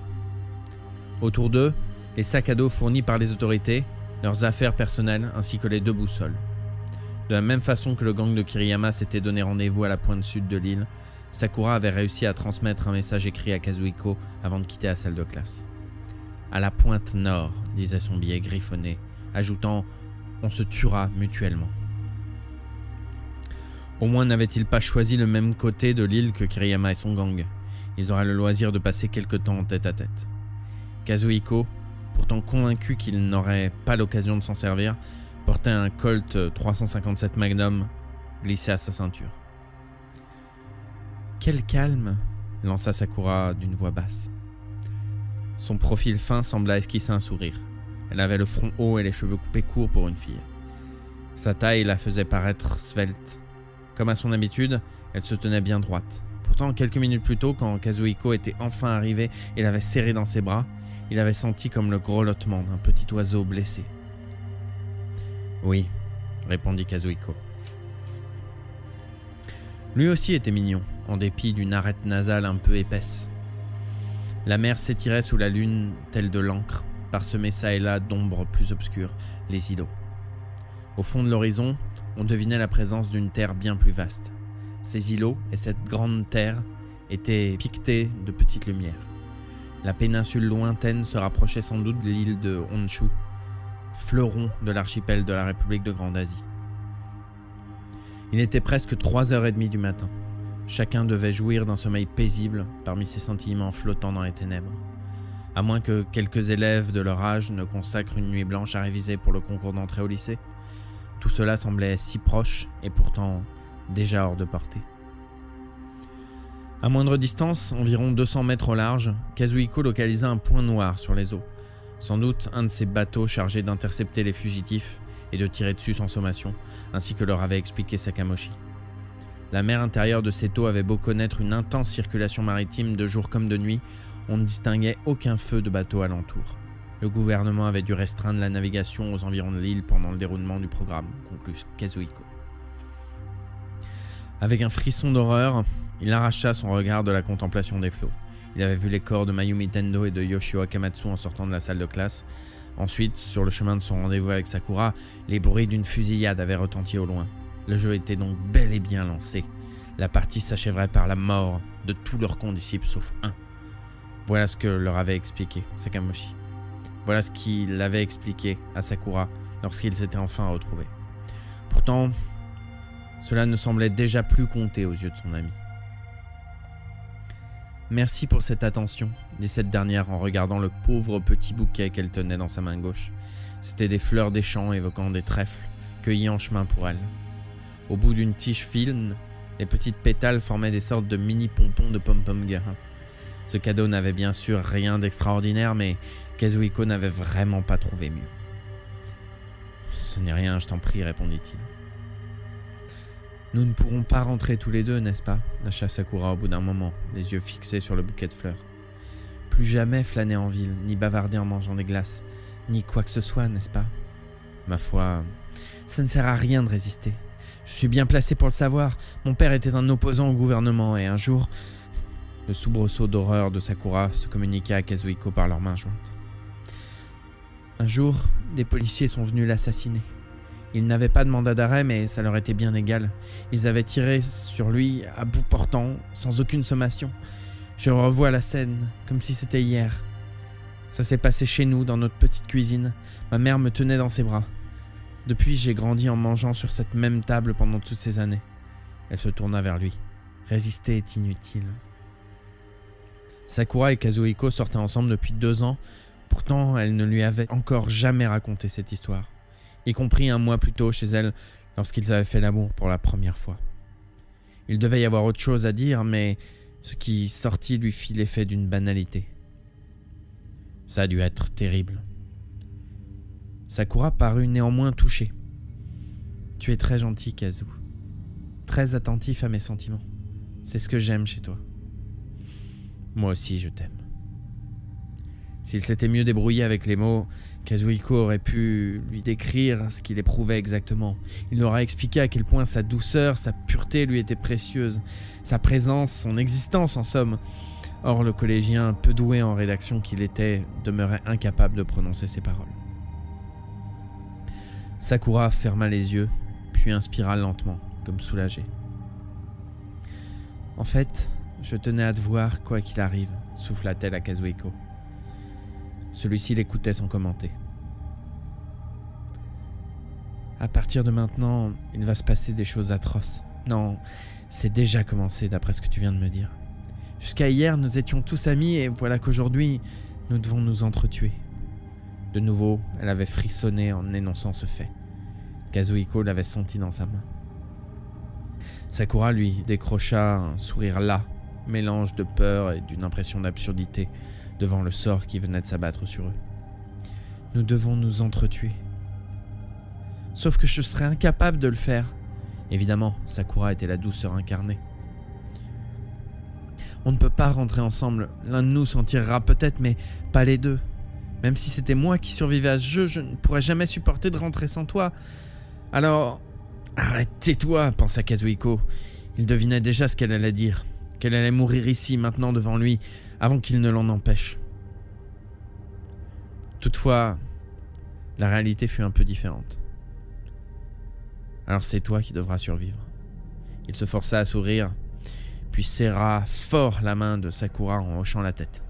Autour d'eux, les sacs à dos fournis par les autorités, leurs affaires personnelles ainsi que les 2 boussoles. De la même façon que le gang de Kiriyama s'était donné rendez-vous à la pointe sud de l'île, Sakura avait réussi à transmettre un message écrit à Kazuhiko avant de quitter la salle de classe. « À la pointe nord », disait son billet griffonné, ajoutant « On se tuera mutuellement ». Au moins n'avait-il pas choisi le même côté de l'île que Kiriyama et son gang. Ils auraient le loisir de passer quelque temps en tête à tête. Kazuhiko, pourtant convaincu qu'il n'aurait pas l'occasion de s'en servir, portait un Colt 357 Magnum glissé à sa ceinture. Quel calme, lança Sakura d'une voix basse. Son profil fin sembla esquisser un sourire. Elle avait le front haut et les cheveux coupés courts pour une fille. Sa taille la faisait paraître svelte. Comme à son habitude, elle se tenait bien droite. Pourtant, quelques minutes plus tôt, quand Kazuhiko était enfin arrivé et l'avait serrée dans ses bras, il avait senti comme le grelottement d'un petit oiseau blessé. « Oui », répondit Kazuhiko. Lui aussi était mignon, en dépit d'une arête nasale un peu épaisse. La mer s'étirait sous la lune telle de l'encre, parsemée çà et là d'ombres plus obscures, les îlots. Au fond de l'horizon, on devinait la présence d'une terre bien plus vaste. Ces îlots et cette grande terre étaient piquetés de petites lumières. La péninsule lointaine se rapprochait sans doute de l'île de Honshu, fleuron de l'archipel de la République de Grande Asie. Il était presque 3h30 du matin. Chacun devait jouir d'un sommeil paisible parmi ces sentiments flottants dans les ténèbres. À moins que quelques élèves de leur âge ne consacrent une nuit blanche à réviser pour le concours d'entrée au lycée. Tout cela semblait si proche et pourtant déjà hors de portée. À moindre distance, environ 200 mètres au large, Kazuhiko localisa un point noir sur les eaux. Sans doute un de ces bateaux chargés d'intercepter les fugitifs et de tirer dessus sans sommation, ainsi que leur avait expliqué Sakamoshi. La mer intérieure de Seto avait beau connaître une intense circulation maritime de jour comme de nuit, on ne distinguait aucun feu de bateau alentour. Le gouvernement avait dû restreindre la navigation aux environs de l'île pendant le déroulement du programme, conclut Kazuhiko. Avec un frisson d'horreur, il arracha son regard de la contemplation des flots. Il avait vu les corps de Mayumi Tendo et de Yoshio Akamatsu en sortant de la salle de classe. Ensuite, sur le chemin de son rendez-vous avec Sakura, les bruits d'une fusillade avaient retenti au loin. Le jeu était donc bel et bien lancé. La partie s'achèverait par la mort de tous leurs condisciples sauf un. Voilà ce que leur avait expliqué Sakamoshi. Voilà ce qu'il avait expliqué à Sakura lorsqu'ils s'étaient enfin retrouvés. Pourtant, cela ne semblait déjà plus compter aux yeux de son ami. « Merci pour cette attention », dit cette dernière en regardant le pauvre petit bouquet qu'elle tenait dans sa main gauche. C'étaient des fleurs des champs évoquant des trèfles, cueillies en chemin pour elle. Au bout d'une tige fine, les petites pétales formaient des sortes de mini-pompons de pom-pom girl. Ce cadeau n'avait bien sûr rien d'extraordinaire, mais Kazuhiko n'avait vraiment pas trouvé mieux. « Ce n'est rien, je t'en prie, répondit-il. Nous ne pourrons pas rentrer tous les deux, n'est-ce pas ? Lâcha Sakura au bout d'un moment, les yeux fixés sur le bouquet de fleurs. Plus jamais flâner en ville, ni bavarder en mangeant des glaces, ni quoi que ce soit, n'est-ce pas ? Ma foi, ça ne sert à rien de résister. Je suis bien placé pour le savoir. Mon père était un opposant au gouvernement et un jour... Le soubresaut d'horreur de Sakura se communiqua à Kazuhiko par leurs mains jointes. Un jour, des policiers sont venus l'assassiner. Ils n'avaient pas de mandat d'arrêt, mais ça leur était bien égal. Ils avaient tiré sur lui à bout portant, sans aucune sommation. Je revois la scène, comme si c'était hier. Ça s'est passé chez nous, dans notre petite cuisine. Ma mère me tenait dans ses bras. Depuis, j'ai grandi en mangeant sur cette même table pendant toutes ces années. Elle se tourna vers lui. Résister est inutile. Sakura et Kazuhiko sortaient ensemble depuis 2 ans. Pourtant, elle ne lui avait encore jamais raconté cette histoire. Y compris un mois plus tôt chez elle, lorsqu'ils avaient fait l'amour pour la première fois. Il devait y avoir autre chose à dire, mais ce qui sortit lui fit l'effet d'une banalité. Ça a dû être terrible. Sakura parut néanmoins touchée. « Tu es très gentil, Kazu. Très attentif à mes sentiments. C'est ce que j'aime chez toi. Moi aussi, je t'aime. » S'il s'était mieux débrouillé avec les mots, Kazuhiko aurait pu lui décrire ce qu'il éprouvait exactement. Il lui aurait expliqué à quel point sa douceur, sa pureté lui étaient précieuses, sa présence, son existence en somme. Or, le collégien, peu doué en rédaction qu'il était, demeurait incapable de prononcer ces paroles. Sakura ferma les yeux, puis inspira lentement, comme soulagée. « En fait, je tenais à te voir quoi qu'il arrive, » souffla-t-elle à Kazuhiko. Celui-ci l'écoutait sans commenter. « À partir de maintenant, il va se passer des choses atroces. Non, c'est déjà commencé d'après ce que tu viens de me dire. Jusqu'à hier, nous étions tous amis et voilà qu'aujourd'hui, nous devons nous entretuer. » De nouveau, elle avait frissonné en énonçant ce fait. Kazuhiko l'avait senti dans sa main. « Sakura lui décrocha un sourire las, mélange de peur et d'une impression d'absurdité devant le sort qui venait de s'abattre sur eux. Nous devons nous entretuer. Sauf que je serais incapable de le faire. Évidemment, Sakura était la douceur incarnée. On ne peut pas rentrer ensemble. L'un de nous s'en tirera peut-être, mais pas les deux. Même si c'était moi qui survivais à ce jeu, je ne pourrais jamais supporter de rentrer sans toi. Alors... Arrête, tais-toi, pensa Kazuhiko. Il devinait déjà ce qu'elle allait dire. Qu'elle allait mourir ici, maintenant, devant lui, avant qu'il ne l'en empêche. Toutefois, la réalité fut un peu différente. Alors c'est toi qui devras survivre. Il se força à sourire, puis serra fort la main de Sakura en hochant la tête.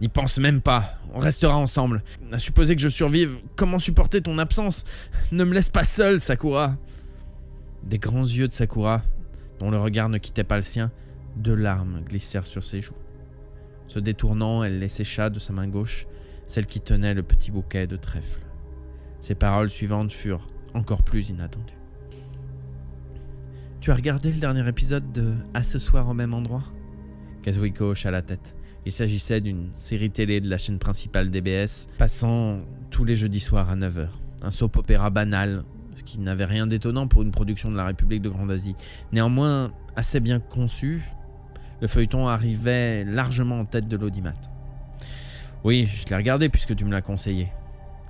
N'y pense même pas, on restera ensemble. À supposer que je survive, comment supporter ton absence? Ne me laisse pas seul, Sakura. Des grands yeux de Sakura, dont le regard ne quittait pas le sien, 2 larmes glissèrent sur ses joues. Se détournant, elle les sécha de sa main gauche, celle qui tenait le petit bouquet de trèfle. Ses paroles suivantes furent encore plus inattendues. Tu as regardé le dernier épisode de À ce soir au même endroit? Kazuhiko hocha la tête. Il s'agissait d'une série télé de la chaîne principale DBS, passant tous les jeudis soirs à 9h. Un soap-opéra banal, ce qui n'avait rien d'étonnant pour une production de la République de Grande Asie. Néanmoins, assez bien conçu, le feuilleton arrivait largement en tête de l'audimat. Oui, je l'ai regardé puisque tu me l'as conseillé.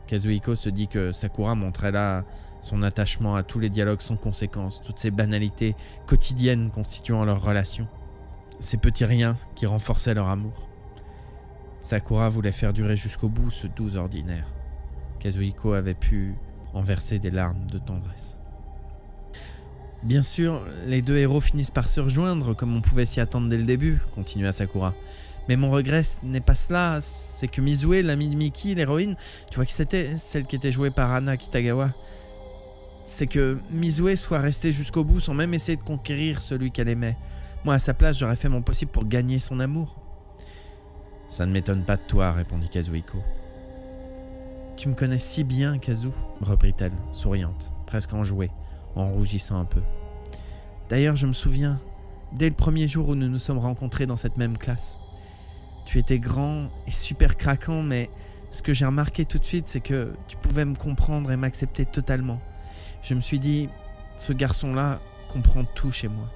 Kazuhiko se dit que Sakura montrait là son attachement à tous les dialogues sans conséquence, toutes ces banalités quotidiennes constituant leur relation. Ces petits riens qui renforçaient leur amour. Sakura voulait faire durer jusqu'au bout ce doux ordinaire. Kazuhiko avait pu en verser des larmes de tendresse. Bien sûr, les 2 héros finissent par se rejoindre, comme on pouvait s'y attendre dès le début, continua Sakura. Mais mon regret n'est pas cela, c'est que Mizue, l'amie de Miki, l'héroïne, tu vois que c'était celle qui était jouée par Anna Kitagawa, c'est que Mizue soit restée jusqu'au bout sans même essayer de conquérir celui qu'elle aimait. Moi, à sa place, j'aurais fait mon possible pour gagner son amour. Ça ne m'étonne pas de toi, répondit Kazuhiko. Tu me connais si bien, Kazu, reprit-elle, souriante, presque enjouée, en rougissant un peu. D'ailleurs, je me souviens, dès le premier jour où nous nous sommes rencontrés dans cette même classe. Tu étais grand et super craquant, mais ce que j'ai remarqué tout de suite, c'est que tu pouvais me comprendre et m'accepter totalement. Je me suis dit, ce garçon-là comprend tout chez moi.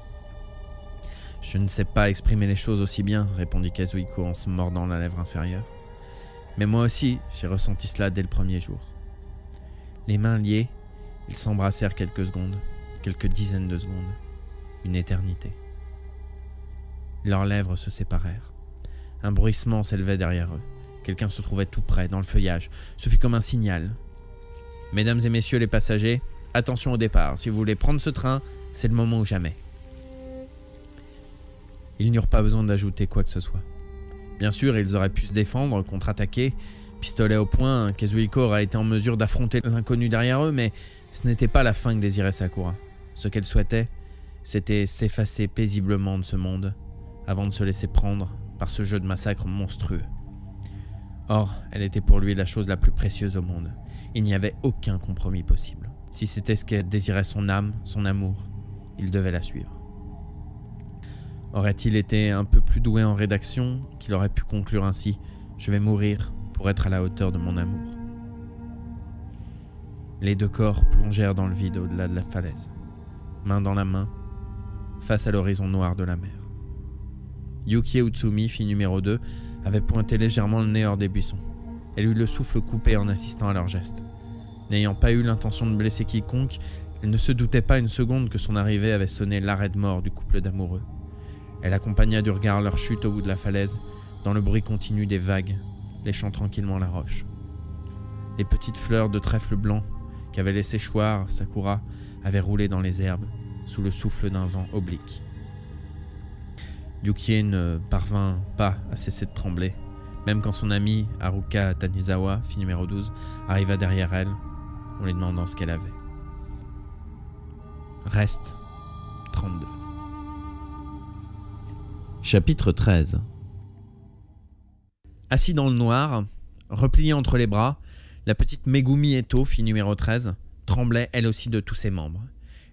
Je ne sais pas exprimer les choses aussi bien, répondit Kazuhiko en se mordant la lèvre inférieure. Mais moi aussi, j'ai ressenti cela dès le premier jour. Les mains liées, ils s'embrassèrent quelques secondes, quelques dizaines de secondes, une éternité. Leurs lèvres se séparèrent. Un bruissement s'élevait derrière eux. Quelqu'un se trouvait tout près, dans le feuillage. Ce fut comme un signal. « Mesdames et messieurs les passagers, attention au départ. Si vous voulez prendre ce train, c'est le moment ou jamais. » Ils n'eurent pas besoin d'ajouter quoi que ce soit. Bien sûr, ils auraient pu se défendre, contre-attaquer. Pistolet au poing, Kazuhiko aurait été en mesure d'affronter l'inconnu derrière eux, mais ce n'était pas la fin que désirait Sakura. Ce qu'elle souhaitait, c'était s'effacer paisiblement de ce monde, avant de se laisser prendre par ce jeu de massacre monstrueux. Or, elle était pour lui la chose la plus précieuse au monde. Il n'y avait aucun compromis possible. Si c'était ce qu'elle désirait son âme, son amour, il devait la suivre. Aurait-il été un peu plus doué en rédaction qu'il aurait pu conclure ainsi « Je vais mourir pour être à la hauteur de mon amour ». Les 2 corps plongèrent dans le vide au-delà de la falaise, main dans la main, face à l'horizon noir de la mer. Yukie Utsumi, fille numéro 2, avait pointé légèrement le nez hors des buissons. Elle eut le souffle coupé en assistant à leurs gestes. N'ayant pas eu l'intention de blesser quiconque, elle ne se doutait pas une seconde que son arrivée avait sonné l'arrêt de mort du couple d'amoureux. Elle accompagna du regard leur chute au bout de la falaise, dans le bruit continu des vagues, léchant tranquillement la roche. Les petites fleurs de trèfle blanc qu'avait laissé choir Sakura avaient roulé dans les herbes, sous le souffle d'un vent oblique. Yukie ne parvint pas à cesser de trembler, même quand son amie Haruka Tanizawa, fille numéro 12, arriva derrière elle, en lui demandant ce qu'elle avait. Reste 32. Chapitre 13. Assis dans le noir, repliée entre les bras, la petite Megumi Eto, fille numéro 13, tremblait elle aussi de tous ses membres.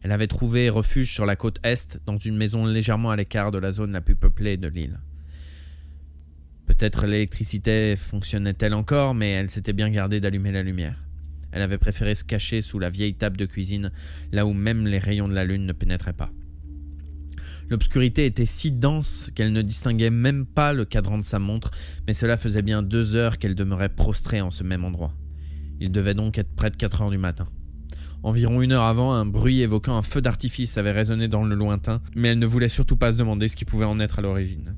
Elle avait trouvé refuge sur la côte est, dans une maison légèrement à l'écart de la zone la plus peuplée de l'île. Peut-être l'électricité fonctionnait-elle encore, mais elle s'était bien gardée d'allumer la lumière. Elle avait préféré se cacher sous la vieille table de cuisine, là où même les rayons de la lune ne pénétraient pas. L'obscurité était si dense qu'elle ne distinguait même pas le cadran de sa montre, mais cela faisait bien 2 heures qu'elle demeurait prostrée en ce même endroit. Il devait donc être près de 4 heures du matin. Environ 1 heure avant, un bruit évoquant un feu d'artifice avait résonné dans le lointain, mais elle ne voulait surtout pas se demander ce qui pouvait en être à l'origine.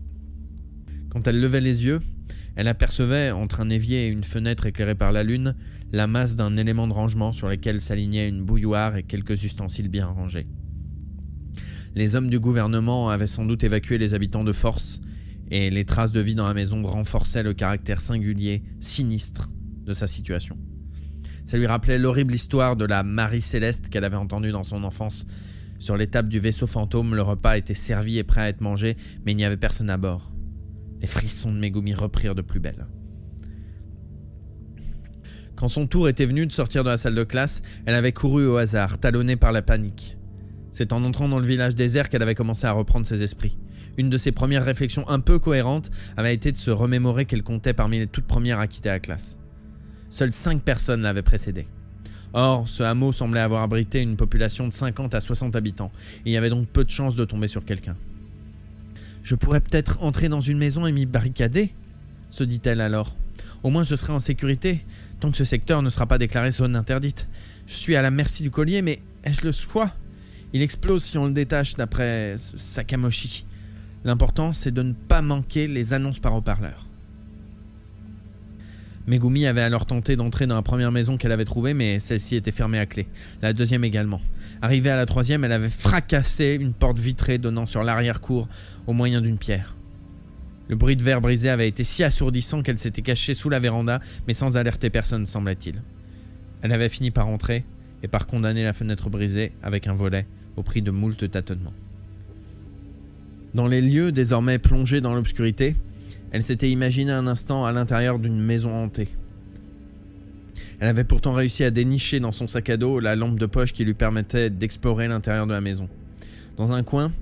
Quand elle levait les yeux, elle apercevait, entre un évier et une fenêtre éclairée par la lune, la masse d'un élément de rangement sur lequel s'alignaient une bouilloire et quelques ustensiles bien rangés. Les hommes du gouvernement avaient sans doute évacué les habitants de force, et les traces de vie dans la maison renforçaient le caractère singulier, sinistre de sa situation. Ça lui rappelait l'horrible histoire de la Marie Céleste qu'elle avait entendue dans son enfance. Sur l'étape du vaisseau fantôme, le repas était servi et prêt à être mangé, mais il n'y avait personne à bord. Les frissons de Megumi reprirent de plus belle. Quand son tour était venu de sortir de la salle de classe, elle avait couru au hasard, talonnée par la panique. C'est en entrant dans le village désert qu'elle avait commencé à reprendre ses esprits. Une de ses premières réflexions un peu cohérentes avait été de se remémorer qu'elle comptait parmi les toutes premières à quitter la classe. Seules 5 personnes l'avaient précédée. Or, ce hameau semblait avoir abrité une population de 50 à 60 habitants, et il y avait donc peu de chances de tomber sur quelqu'un. « Je pourrais peut-être entrer dans une maison et m'y barricader ?» se dit-elle alors. « Au moins je serai en sécurité, tant que ce secteur ne sera pas déclaré zone interdite. Je suis à la merci du collier, mais ai-je le choix ? Il explose si on le détache d'après ce Sakamoshi. L'important, c'est de ne pas manquer les annonces par haut-parleur. » Megumi avait alors tenté d'entrer dans la première maison qu'elle avait trouvée, mais celle-ci était fermée à clé. La deuxième également. Arrivée à la troisième, elle avait fracassé une porte vitrée donnant sur l'arrière-cour au moyen d'une pierre. Le bruit de verre brisé avait été si assourdissant qu'elle s'était cachée sous la véranda, mais sans alerter personne, semblait-il. Elle avait fini par entrer et par condamner la fenêtre brisée avec un volet au prix de moult tâtonnements. Dans les lieux désormais plongés dans l'obscurité, elle s'était imaginée un instant à l'intérieur d'une maison hantée. Elle avait pourtant réussi à dénicher dans son sac à dos la lampe de poche qui lui permettait d'explorer l'intérieur de la maison. Dans un coin,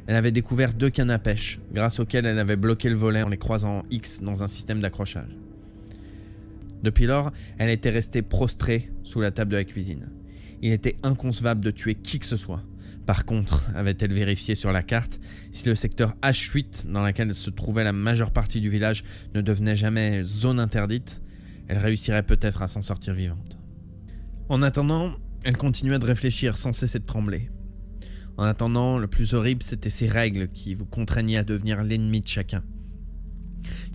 elle avait découvert 2 cannes à pêche, grâce auxquelles elle avait bloqué le volet en les croisant en X dans un système d'accrochage. Depuis lors, elle était restée prostrée sous la table de la cuisine. Il était inconcevable de tuer qui que ce soit. Par contre, avait-elle vérifié sur la carte, si le secteur H8 dans lequel se trouvait la majeure partie du village ne devenait jamais zone interdite, elle réussirait peut-être à s'en sortir vivante. En attendant, elle continuait de réfléchir sans cesser de trembler. En attendant, le plus horrible, c'était ces règles qui vous contraignaient à devenir l'ennemi de chacun.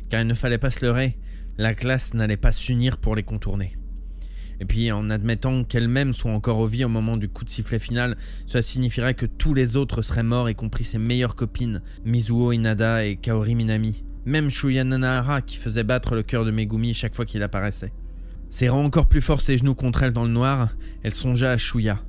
Car il ne fallait pas se leurrer, la classe n'allait pas s'unir pour les contourner. Et puis, en admettant qu'elle-même soit encore en vie au moment du coup de sifflet final, cela signifierait que tous les autres seraient morts, y compris ses meilleures copines, Mizuho Inada et Kaori Minami. Même Shuya Nanahara qui faisait battre le cœur de Megumi chaque fois qu'il apparaissait. Serrant encore plus fort ses genoux contre elle dans le noir, elle songea à Shuya,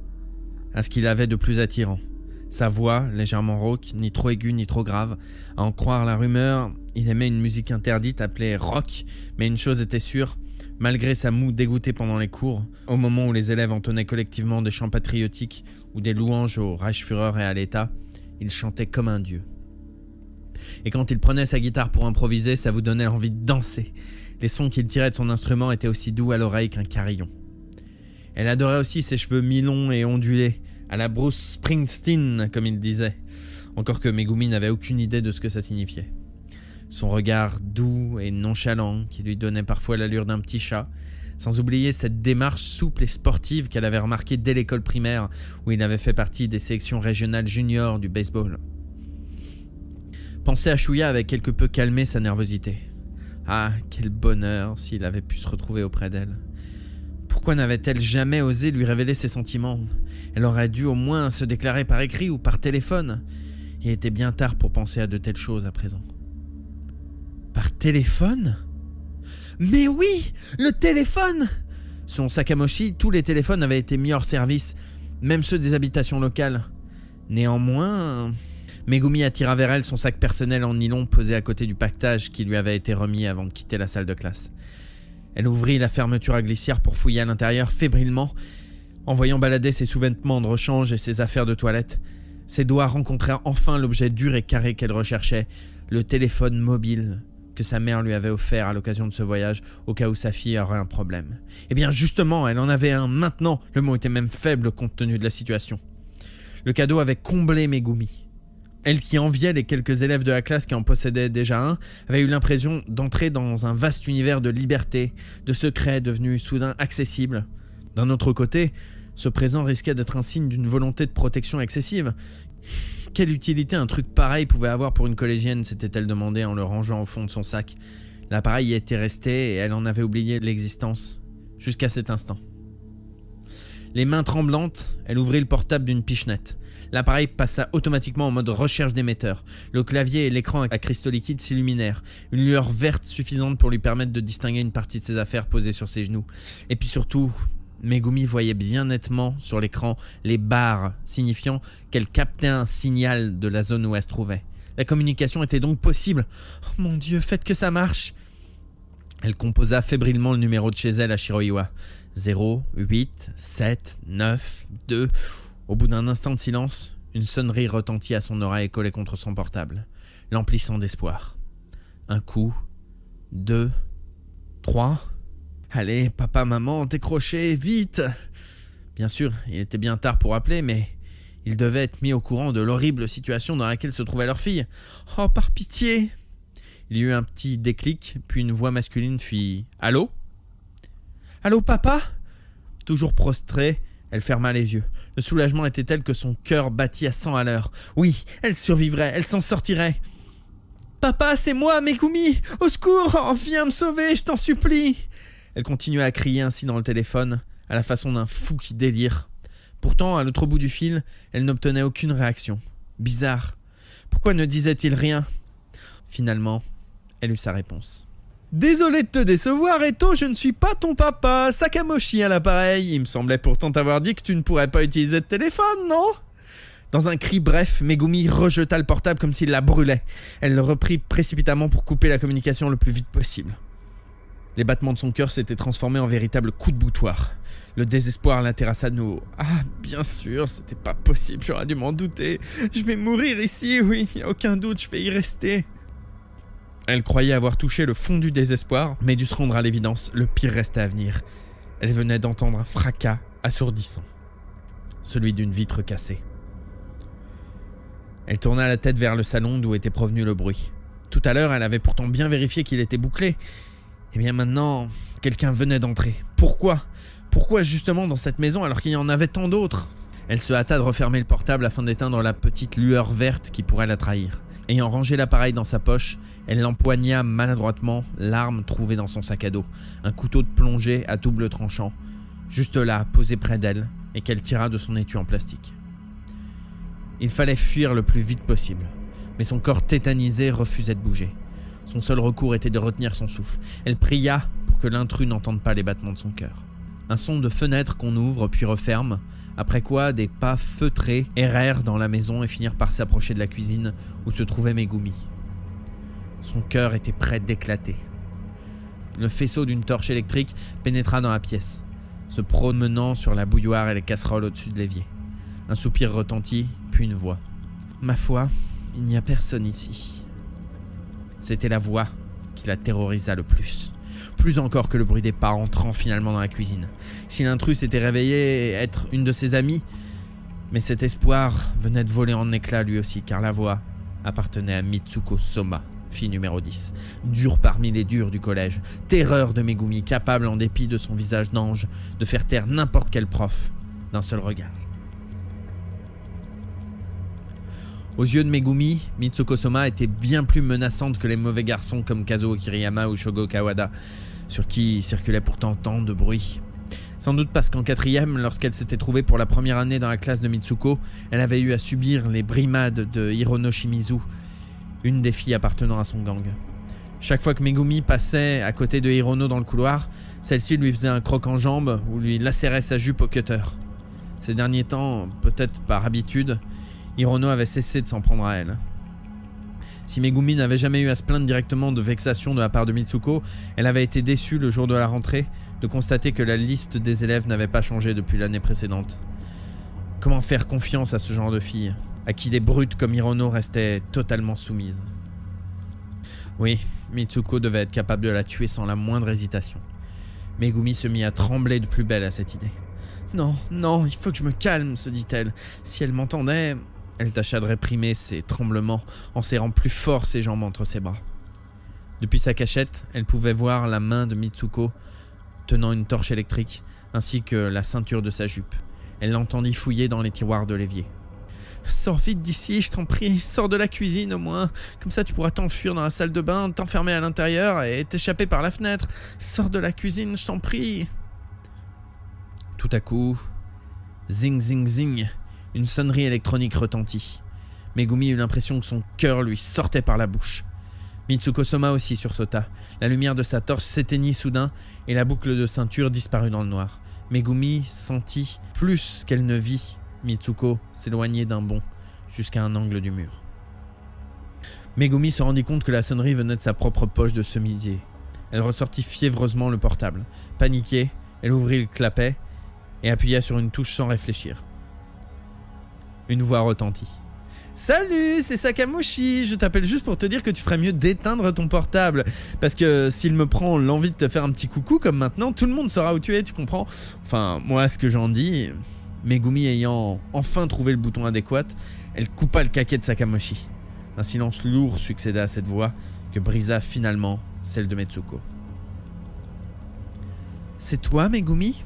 à ce qu'il avait de plus attirant. Sa voix, légèrement rauque, ni trop aiguë ni trop grave. À en croire la rumeur, il aimait une musique interdite appelée rock, mais une chose était sûre, malgré sa moue dégoûtée pendant les cours, au moment où les élèves entonnaient collectivement des chants patriotiques ou des louanges au Reichsführer et à l'État, il chantait comme un dieu. Et quand il prenait sa guitare pour improviser, ça vous donnait envie de danser. Les sons qu'il tirait de son instrument étaient aussi doux à l'oreille qu'un carillon. Elle adorait aussi ses cheveux mi-longs et ondulés, à la Bruce Springsteen, comme il disait. Encore que Megumi n'avait aucune idée de ce que ça signifiait. Son regard doux et nonchalant, qui lui donnait parfois l'allure d'un petit chat, sans oublier cette démarche souple et sportive qu'elle avait remarquée dès l'école primaire, où il avait fait partie des sélections régionales juniors du baseball. Penser à Shuya avait quelque peu calmé sa nervosité. Ah, quel bonheur s'il avait pu se retrouver auprès d'elle. Pourquoi n'avait-elle jamais osé lui révéler ses sentiments? Elle aurait dû au moins se déclarer par écrit ou par téléphone. Il était bien tard pour penser à de telles choses à présent. Par téléphone? Mais oui, le téléphone! Selon Sakamoshi, tous les téléphones avaient été mis hors service, même ceux des habitations locales. Néanmoins, Megumi attira vers elle son sac personnel en nylon posé à côté du paquetage qui lui avait été remis avant de quitter la salle de classe. Elle ouvrit la fermeture à glissière pour fouiller à l'intérieur fébrilement, En voyant balader ses sous-vêtements de rechange et ses affaires de toilette, ses doigts rencontrèrent enfin l'objet dur et carré qu'elle recherchait, le téléphone mobile que sa mère lui avait offert à l'occasion de ce voyage au cas où sa fille aurait un problème. Eh bien justement, elle en avait un maintenant, le mot était même faible compte tenu de la situation. Le cadeau avait comblé Megumi. Elle qui enviait les quelques élèves de la classe qui en possédaient déjà un, avait eu l'impression d'entrer dans un vaste univers de liberté, de secrets devenus soudain accessibles. D'un autre côté, ce présent risquait d'être un signe d'une volonté de protection excessive. Quelle utilité un truc pareil pouvait avoir pour une collégienne, s'était-elle demandé en le rangeant au fond de son sac. L'appareil y était resté et elle en avait oublié l'existence, jusqu'à cet instant. Les mains tremblantes, elle ouvrit le portable d'une pichenette. L'appareil passa automatiquement en mode recherche d'émetteur. Le clavier et l'écran à cristaux liquides s'illuminèrent, une lueur verte suffisante pour lui permettre de distinguer une partie de ses affaires posées sur ses genoux. Et puis surtout, Megumi voyait bien nettement sur l'écran les barres signifiant qu'elle captait un signal de la zone où elle se trouvait. La communication était donc possible. Oh mon Dieu, faites que ça marche! Elle composa fébrilement le numéro de chez elle à Shiroiwa. 0, 8, 7, 9, 2... Au bout d'un instant de silence, une sonnerie retentit à son oreille collée contre son portable, l'emplissant d'espoir. Un coup, 2, 3... Allez, papa, maman, décrochez, vite! Bien sûr, il était bien tard pour appeler, mais ils devaient être mis au courant de l'horrible situation dans laquelle se trouvait leur fille. Oh, par pitié! Il y eut un petit déclic, puis une voix masculine fit « Allô? Allô, papa ?» Toujours prostrée, elle ferma les yeux. Le soulagement était tel que son cœur battit à 100 à l'heure. Oui, elle survivrait, elle s'en sortirait. « Papa, c'est moi, Megumi! Au secours! Oh, viens me sauver, je t'en supplie !» Elle continuait à crier ainsi dans le téléphone, à la façon d'un fou qui délire. Pourtant, à l'autre bout du fil, elle n'obtenait aucune réaction. Bizarre. Pourquoi ne disait-il rien? Finalement, elle eut sa réponse. « Désolé de te décevoir, Eto, je ne suis pas ton papa, Sakamoshi à l'appareil. Il me semblait pourtant t'avoir dit que tu ne pourrais pas utiliser de téléphone, non ?» Dans un cri bref, Megumi rejeta le portable comme s'il la brûlait. Elle le reprit précipitamment pour couper la communication le plus vite possible. Les battements de son cœur s'étaient transformés en véritable coups de boutoir. Le désespoir la terrassa de nouveau. « Ah, bien sûr, c'était pas possible, j'aurais dû m'en douter. Je vais mourir ici, oui, y a aucun doute, je vais y rester. » Elle croyait avoir touché le fond du désespoir, mais dut se rendre à l'évidence, le pire restait à venir. Elle venait d'entendre un fracas assourdissant. Celui d'une vitre cassée. Elle tourna la tête vers le salon d'où était provenu le bruit. Tout à l'heure, elle avait pourtant bien vérifié qu'il était bouclé. Et bien maintenant, quelqu'un venait d'entrer. Pourquoi? Pourquoi justement dans cette maison alors qu'il y en avait tant d'autres? Elle se hâta de refermer le portable afin d'éteindre la petite lueur verte qui pourrait la trahir. Ayant rangé l'appareil dans sa poche, elle l'empoigna maladroitement, l'arme trouvée dans son sac à dos, un couteau de plongée à double tranchant, juste là, posé près d'elle, et qu'elle tira de son étui en plastique. Il fallait fuir le plus vite possible, mais son corps tétanisé refusait de bouger. Son seul recours était de retenir son souffle. Elle pria pour que l'intrus n'entende pas les battements de son cœur. Un son de fenêtre qu'on ouvre puis referme, après quoi des pas feutrés errèrent dans la maison et finirent par s'approcher de la cuisine où se trouvait Megumi. Son cœur était prêt d'éclater. Le faisceau d'une torche électrique pénétra dans la pièce, se promenant sur la bouilloire et les casseroles au-dessus de l'évier. Un soupir retentit, puis une voix. « Ma foi, il n'y a personne ici. » C'était la voix qui la terrorisa le plus. Plus encore que le bruit des pas entrant finalement dans la cuisine. Si l'intrus s'était réveillé être une de ses amies, mais cet espoir venait de voler en éclats lui aussi, car la voix appartenait à Mitsuko Soma, fille numéro 10, dure parmi les durs du collège, terreur de Megumi, capable en dépit de son visage d'ange, de faire taire n'importe quel prof d'un seul regard. Aux yeux de Megumi, Mitsuko Soma était bien plus menaçante que les mauvais garçons comme Kazuo Kiriyama ou Shogo Kawada, sur qui circulait pourtant tant de bruit. Sans doute parce qu'en 4e, lorsqu'elle s'était trouvée pour la première année dans la classe de Mitsuko, elle avait eu à subir les brimades de Hirono Shimizu, une des filles appartenant à son gang. Chaque fois que Megumi passait à côté de Hirono dans le couloir, celle-ci lui faisait un croc en jambe ou lui lacérait sa jupe au cutter. Ces derniers temps, peut-être par habitude, Hirono avait cessé de s'en prendre à elle. Si Megumi n'avait jamais eu à se plaindre directement de vexation de la part de Mitsuko, elle avait été déçue le jour de la rentrée de constater que la liste des élèves n'avait pas changé depuis l'année précédente. Comment faire confiance à ce genre de fille, à qui des brutes comme Hirono restaient totalement soumises? Oui, Mitsuko devait être capable de la tuer sans la moindre hésitation. Megumi se mit à trembler de plus belle à cette idée. « Non, non, il faut que je me calme, se dit-elle. Si elle m'entendait... » Elle tâcha de réprimer ses tremblements en serrant plus fort ses jambes entre ses bras. Depuis sa cachette, elle pouvait voir la main de Mitsuko tenant une torche électrique ainsi que la ceinture de sa jupe. Elle l'entendit fouiller dans les tiroirs de l'évier. « Sors vite d'ici, je t'en prie, sors de la cuisine au moins. Comme ça tu pourras t'enfuir dans la salle de bain, t'enfermer à l'intérieur et t'échapper par la fenêtre. Sors de la cuisine, je t'en prie. » Tout à coup, zing zing zing, une sonnerie électronique retentit. Megumi eut l'impression que son cœur lui sortait par la bouche. Mitsuko-soma aussi sursauta. La lumière de sa torche s'éteignit soudain et la boucle de ceinture disparut dans le noir. Megumi sentit plus qu'elle ne vit Mitsuko s'éloigner d'un bond jusqu'à un angle du mur. Megumi se rendit compte que la sonnerie venait de sa propre poche de chemisier. Elle ressortit fiévreusement le portable. Paniquée, elle ouvrit le clapet et appuya sur une touche sans réfléchir. Une voix retentit. « Salut, c'est Sakamoshi, je t'appelle juste pour te dire que tu ferais mieux d'éteindre ton portable. Parce que s'il me prend l'envie de te faire un petit coucou comme maintenant, tout le monde saura où tu es, tu comprends? Enfin, moi ce que j'en dis... » Megumi ayant enfin trouvé le bouton adéquat, elle coupa le caquet de Sakamoshi. Un silence lourd succéda à cette voix que brisa finalement celle de Mitsuko. « C'est toi, Megumi ?»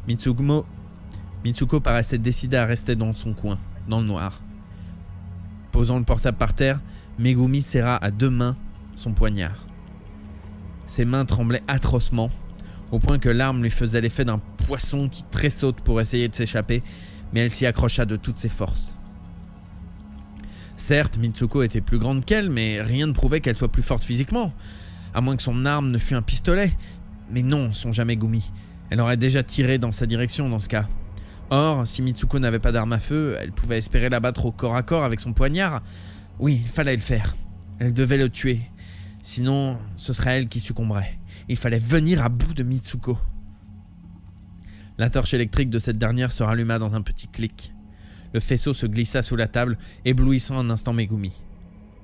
Mitsuko paraissait décidée à rester dans son coin, dans le noir. Posant le portable par terre, Megumi serra à deux mains son poignard. Ses mains tremblaient atrocement, au point que l'arme lui faisait l'effet d'un poisson qui tressaute pour essayer de s'échapper, mais elle s'y accrocha de toutes ses forces. Certes, Mitsuko était plus grande qu'elle, mais rien ne prouvait qu'elle soit plus forte physiquement, à moins que son arme ne fût un pistolet. Mais non, songea Megumi, elle aurait déjà tiré dans sa direction dans ce cas. Or, si Mitsuko n'avait pas d'arme à feu, elle pouvait espérer l'abattre au corps à corps avec son poignard. Oui, il fallait le faire. Elle devait le tuer. Sinon, ce serait elle qui succomberait. Il fallait venir à bout de Mitsuko. La torche électrique de cette dernière se ralluma dans un petit clic. Le faisceau se glissa sous la table, éblouissant un instant Megumi.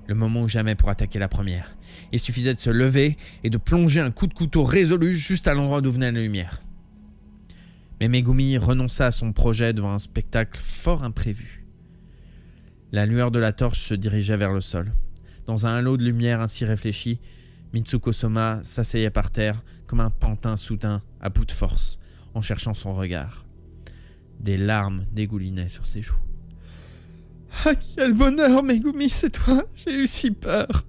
Le moment ou jamais pour attaquer la première. Il suffisait de se lever et de plonger un coup de couteau résolu juste à l'endroit d'où venait la lumière. Mais Megumi renonça à son projet devant un spectacle fort imprévu. La lueur de la torche se dirigeait vers le sol. Dans un halo de lumière ainsi réfléchi, Mitsuko-soma s'asseyait par terre comme un pantin soudain à bout de force, en cherchant son regard. Des larmes dégoulinaient sur ses joues. « Ah, quel bonheur, Megumi, c'est toi! J'ai eu si peur !»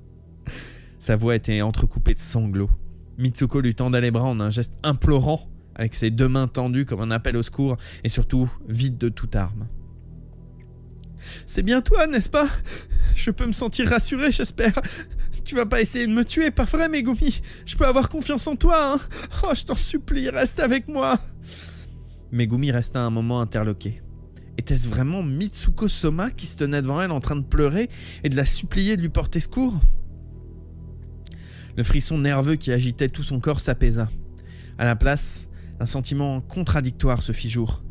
Sa voix était entrecoupée de sanglots. Mitsuko lui tendait les bras en un geste implorant, avec ses deux mains tendues comme un appel au secours, et surtout vide de toute arme. « C'est bien toi, n'est-ce pas? Je peux me sentir rassuré, j'espère. Tu vas pas essayer de me tuer, pas vrai, Megumi? Je peux avoir confiance en toi, hein? Oh, je t'en supplie, reste avec moi !» Megumi resta un moment interloqué. Était-ce vraiment Mitsuko-soma qui se tenait devant elle en train de pleurer et de la supplier de lui porter secours? Le frisson nerveux qui agitait tout son corps s'apaisa. À la place, un sentiment contradictoire se fit jour.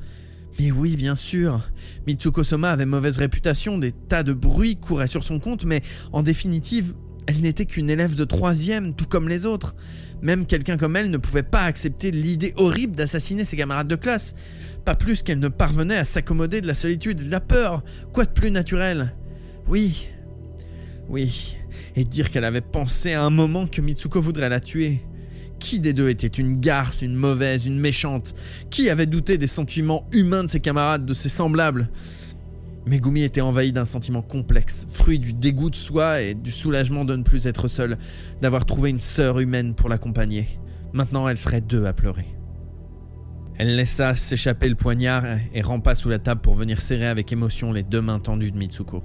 Mais oui, bien sûr, Mitsuko-soma avait mauvaise réputation, des tas de bruits couraient sur son compte, mais en définitive, elle n'était qu'une élève de 3e, tout comme les autres. Même quelqu'un comme elle ne pouvait pas accepter l'idée horrible d'assassiner ses camarades de classe. Pas plus qu'elle ne parvenait à s'accommoder de la solitude et de la peur. Quoi de plus naturel? Oui, et dire qu'elle avait pensé à un moment que Mitsuko voudrait la tuer. Qui des deux était une garce, une mauvaise, une méchante? Qui avait douté des sentiments humains de ses camarades, de ses semblables? Megumi était envahi d'un sentiment complexe, fruit du dégoût de soi et du soulagement de ne plus être seule, d'avoir trouvé une sœur humaine pour l'accompagner. Maintenant, elle serait deux à pleurer. Elle laissa s'échapper le poignard et rampa sous la table pour venir serrer avec émotion les deux mains tendues de Mitsuko.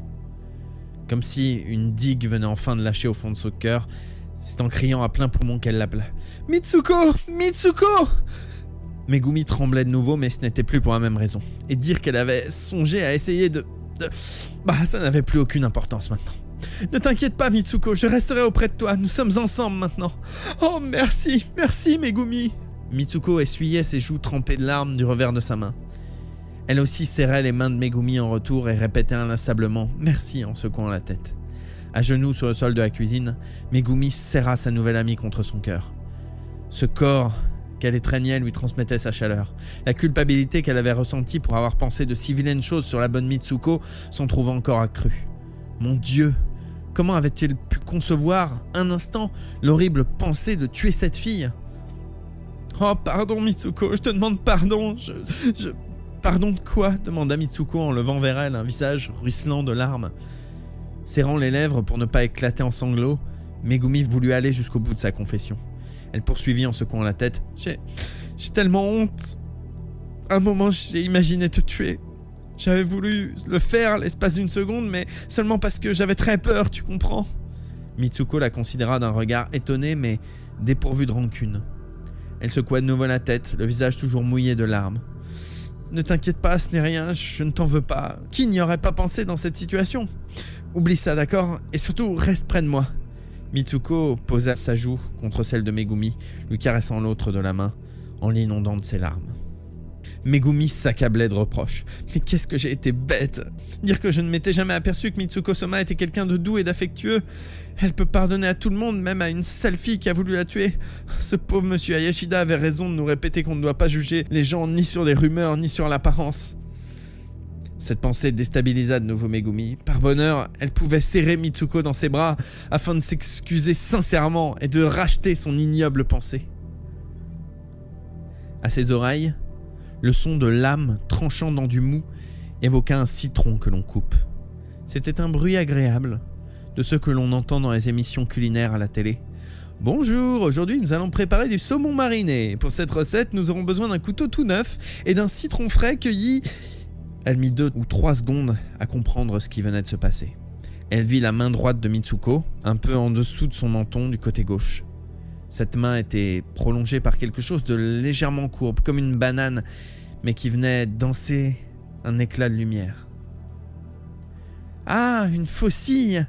Comme si une digue venait enfin de lâcher au fond de son cœur, c'est en criant à plein poumon qu'elle l'appela. « Mitsuko! Mitsuko !» Megumi tremblait de nouveau, mais ce n'était plus pour la même raison. Et dire qu'elle avait songé à essayer ça n'avait plus aucune importance maintenant. « Ne t'inquiète pas, Mitsuko, je resterai auprès de toi, nous sommes ensemble maintenant. »« Oh, merci, merci, Megumi !» Mitsuko essuyait ses joues trempées de larmes du revers de sa main. Elle aussi serrait les mains de Megumi en retour et répétait inlassablement « Merci » en secouant la tête. À genoux sur le sol de la cuisine, Megumi serra sa nouvelle amie contre son cœur. Ce corps qu'elle étreignait lui transmettait sa chaleur. La culpabilité qu'elle avait ressentie pour avoir pensé de si vilaines choses sur la bonne Mitsuko s'en trouvait encore accrue. Mon Dieu, comment avait-il pu concevoir, un instant, l'horrible pensée de tuer cette fille ? « Oh, pardon Mitsuko, je te demande pardon, Pardon de quoi ?» demanda Mitsuko en levant vers elle un visage ruisselant de larmes. Serrant les lèvres pour ne pas éclater en sanglots, Megumi voulut aller jusqu'au bout de sa confession. Elle poursuivit en secouant la tête. « J'ai tellement honte. Un moment, j'ai imaginé te tuer. J'avais voulu le faire l'espace d'une seconde, mais seulement parce que j'avais très peur, tu comprends ?» Mitsuko la considéra d'un regard étonné, mais dépourvu de rancune. Elle secoua de nouveau la tête, le visage toujours mouillé de larmes. « Ne t'inquiète pas, ce n'est rien, je ne t'en veux pas. Qui n'y aurait pas pensé dans cette situation ? Oublie ça, d'accord ? Et surtout, reste près de moi. » Mitsuko posa sa joue contre celle de Megumi, lui caressant l'autre de la main, en l'inondant de ses larmes. Megumi s'accablait de reproches. « Mais qu'est-ce que j'ai été bête ! Dire que je ne m'étais jamais aperçu que Mitsuko-sama était quelqu'un de doux et d'affectueux. Elle peut pardonner à tout le monde, même à une sale fille qui a voulu la tuer. Ce pauvre monsieur Hayashida avait raison de nous répéter qu'on ne doit pas juger les gens ni sur les rumeurs ni sur l'apparence. » Cette pensée déstabilisa de nouveau Megumi. Par bonheur, elle pouvait serrer Mitsuko dans ses bras afin de s'excuser sincèrement et de racheter son ignoble pensée. À ses oreilles, le son de lame tranchant dans du mou évoqua un citron que l'on coupe. C'était un bruit agréable, de ceux que l'on entend dans les émissions culinaires à la télé. « Bonjour, aujourd'hui nous allons préparer du saumon mariné. Pour cette recette, nous aurons besoin d'un couteau tout neuf et d'un citron frais cueilli... » Elle mit 2 ou 3 secondes à comprendre ce qui venait de se passer. Elle vit la main droite de Mitsuko, un peu en dessous de son menton du côté gauche. Cette main était prolongée par quelque chose de légèrement courbe, comme une banane, mais qui venait danser un éclat de lumière. Ah, une faucille!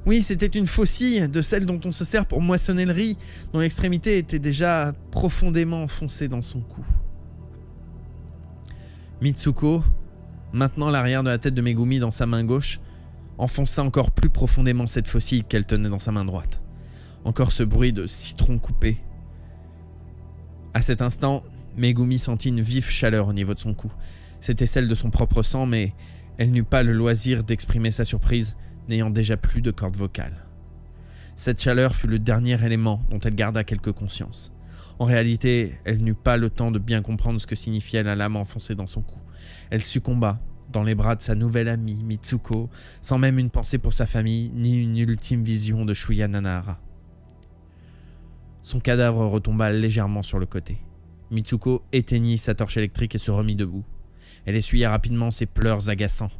Oui, c'était une faucille, de celle dont on se sert pour moissonner le riz, dont l'extrémité était déjà profondément enfoncée dans son cou. Mitsuko, maintenant l'arrière de la tête de Megumi dans sa main gauche, enfonça encore plus profondément cette faucille qu'elle tenait dans sa main droite. Encore ce bruit de citron coupé. À cet instant, Megumi sentit une vive chaleur au niveau de son cou. C'était celle de son propre sang, mais elle n'eut pas le loisir d'exprimer sa surprise, n'ayant déjà plus de cordes vocales. Cette chaleur fut le dernier élément dont elle garda quelque conscience. En réalité, elle n'eut pas le temps de bien comprendre ce que signifiait la lame enfoncée dans son cou. Elle succomba dans les bras de sa nouvelle amie, Mitsuko, sans même une pensée pour sa famille, ni une ultime vision de Shuya Nanahara. Son cadavre retomba légèrement sur le côté. Mitsuko éteignit sa torche électrique et se remit debout. Elle essuya rapidement ses pleurs agaçants.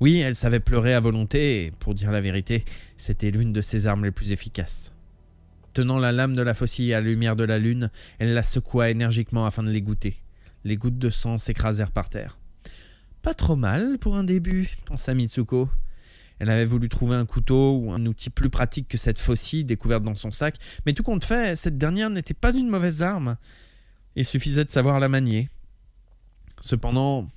Oui, elle savait pleurer à volonté, et pour dire la vérité, c'était l'une de ses armes les plus efficaces. Tenant la lame de la faucille à la lumière de la lune, elle la secoua énergiquement afin de l'égoutter. Les gouttes de sang s'écrasèrent par terre. « Pas trop mal pour un début », pensa Mitsuko. Elle avait voulu trouver un couteau ou un outil plus pratique que cette faucille découverte dans son sac, mais tout compte fait, cette dernière n'était pas une mauvaise arme. Il suffisait de savoir la manier. Cependant,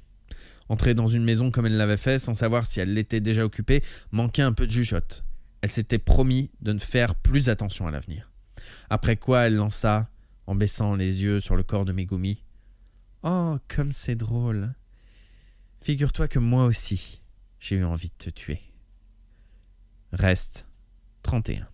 entrer dans une maison comme elle l'avait fait, sans savoir si elle l'était déjà occupée, manquait un peu de jugeote. Elle s'était promis de ne faire plus attention à l'avenir. Après quoi, elle lança, en baissant les yeux sur le corps de Megumi. « Oh, comme c'est drôle. Figure-toi que moi aussi, j'ai eu envie de te tuer. » Reste 31.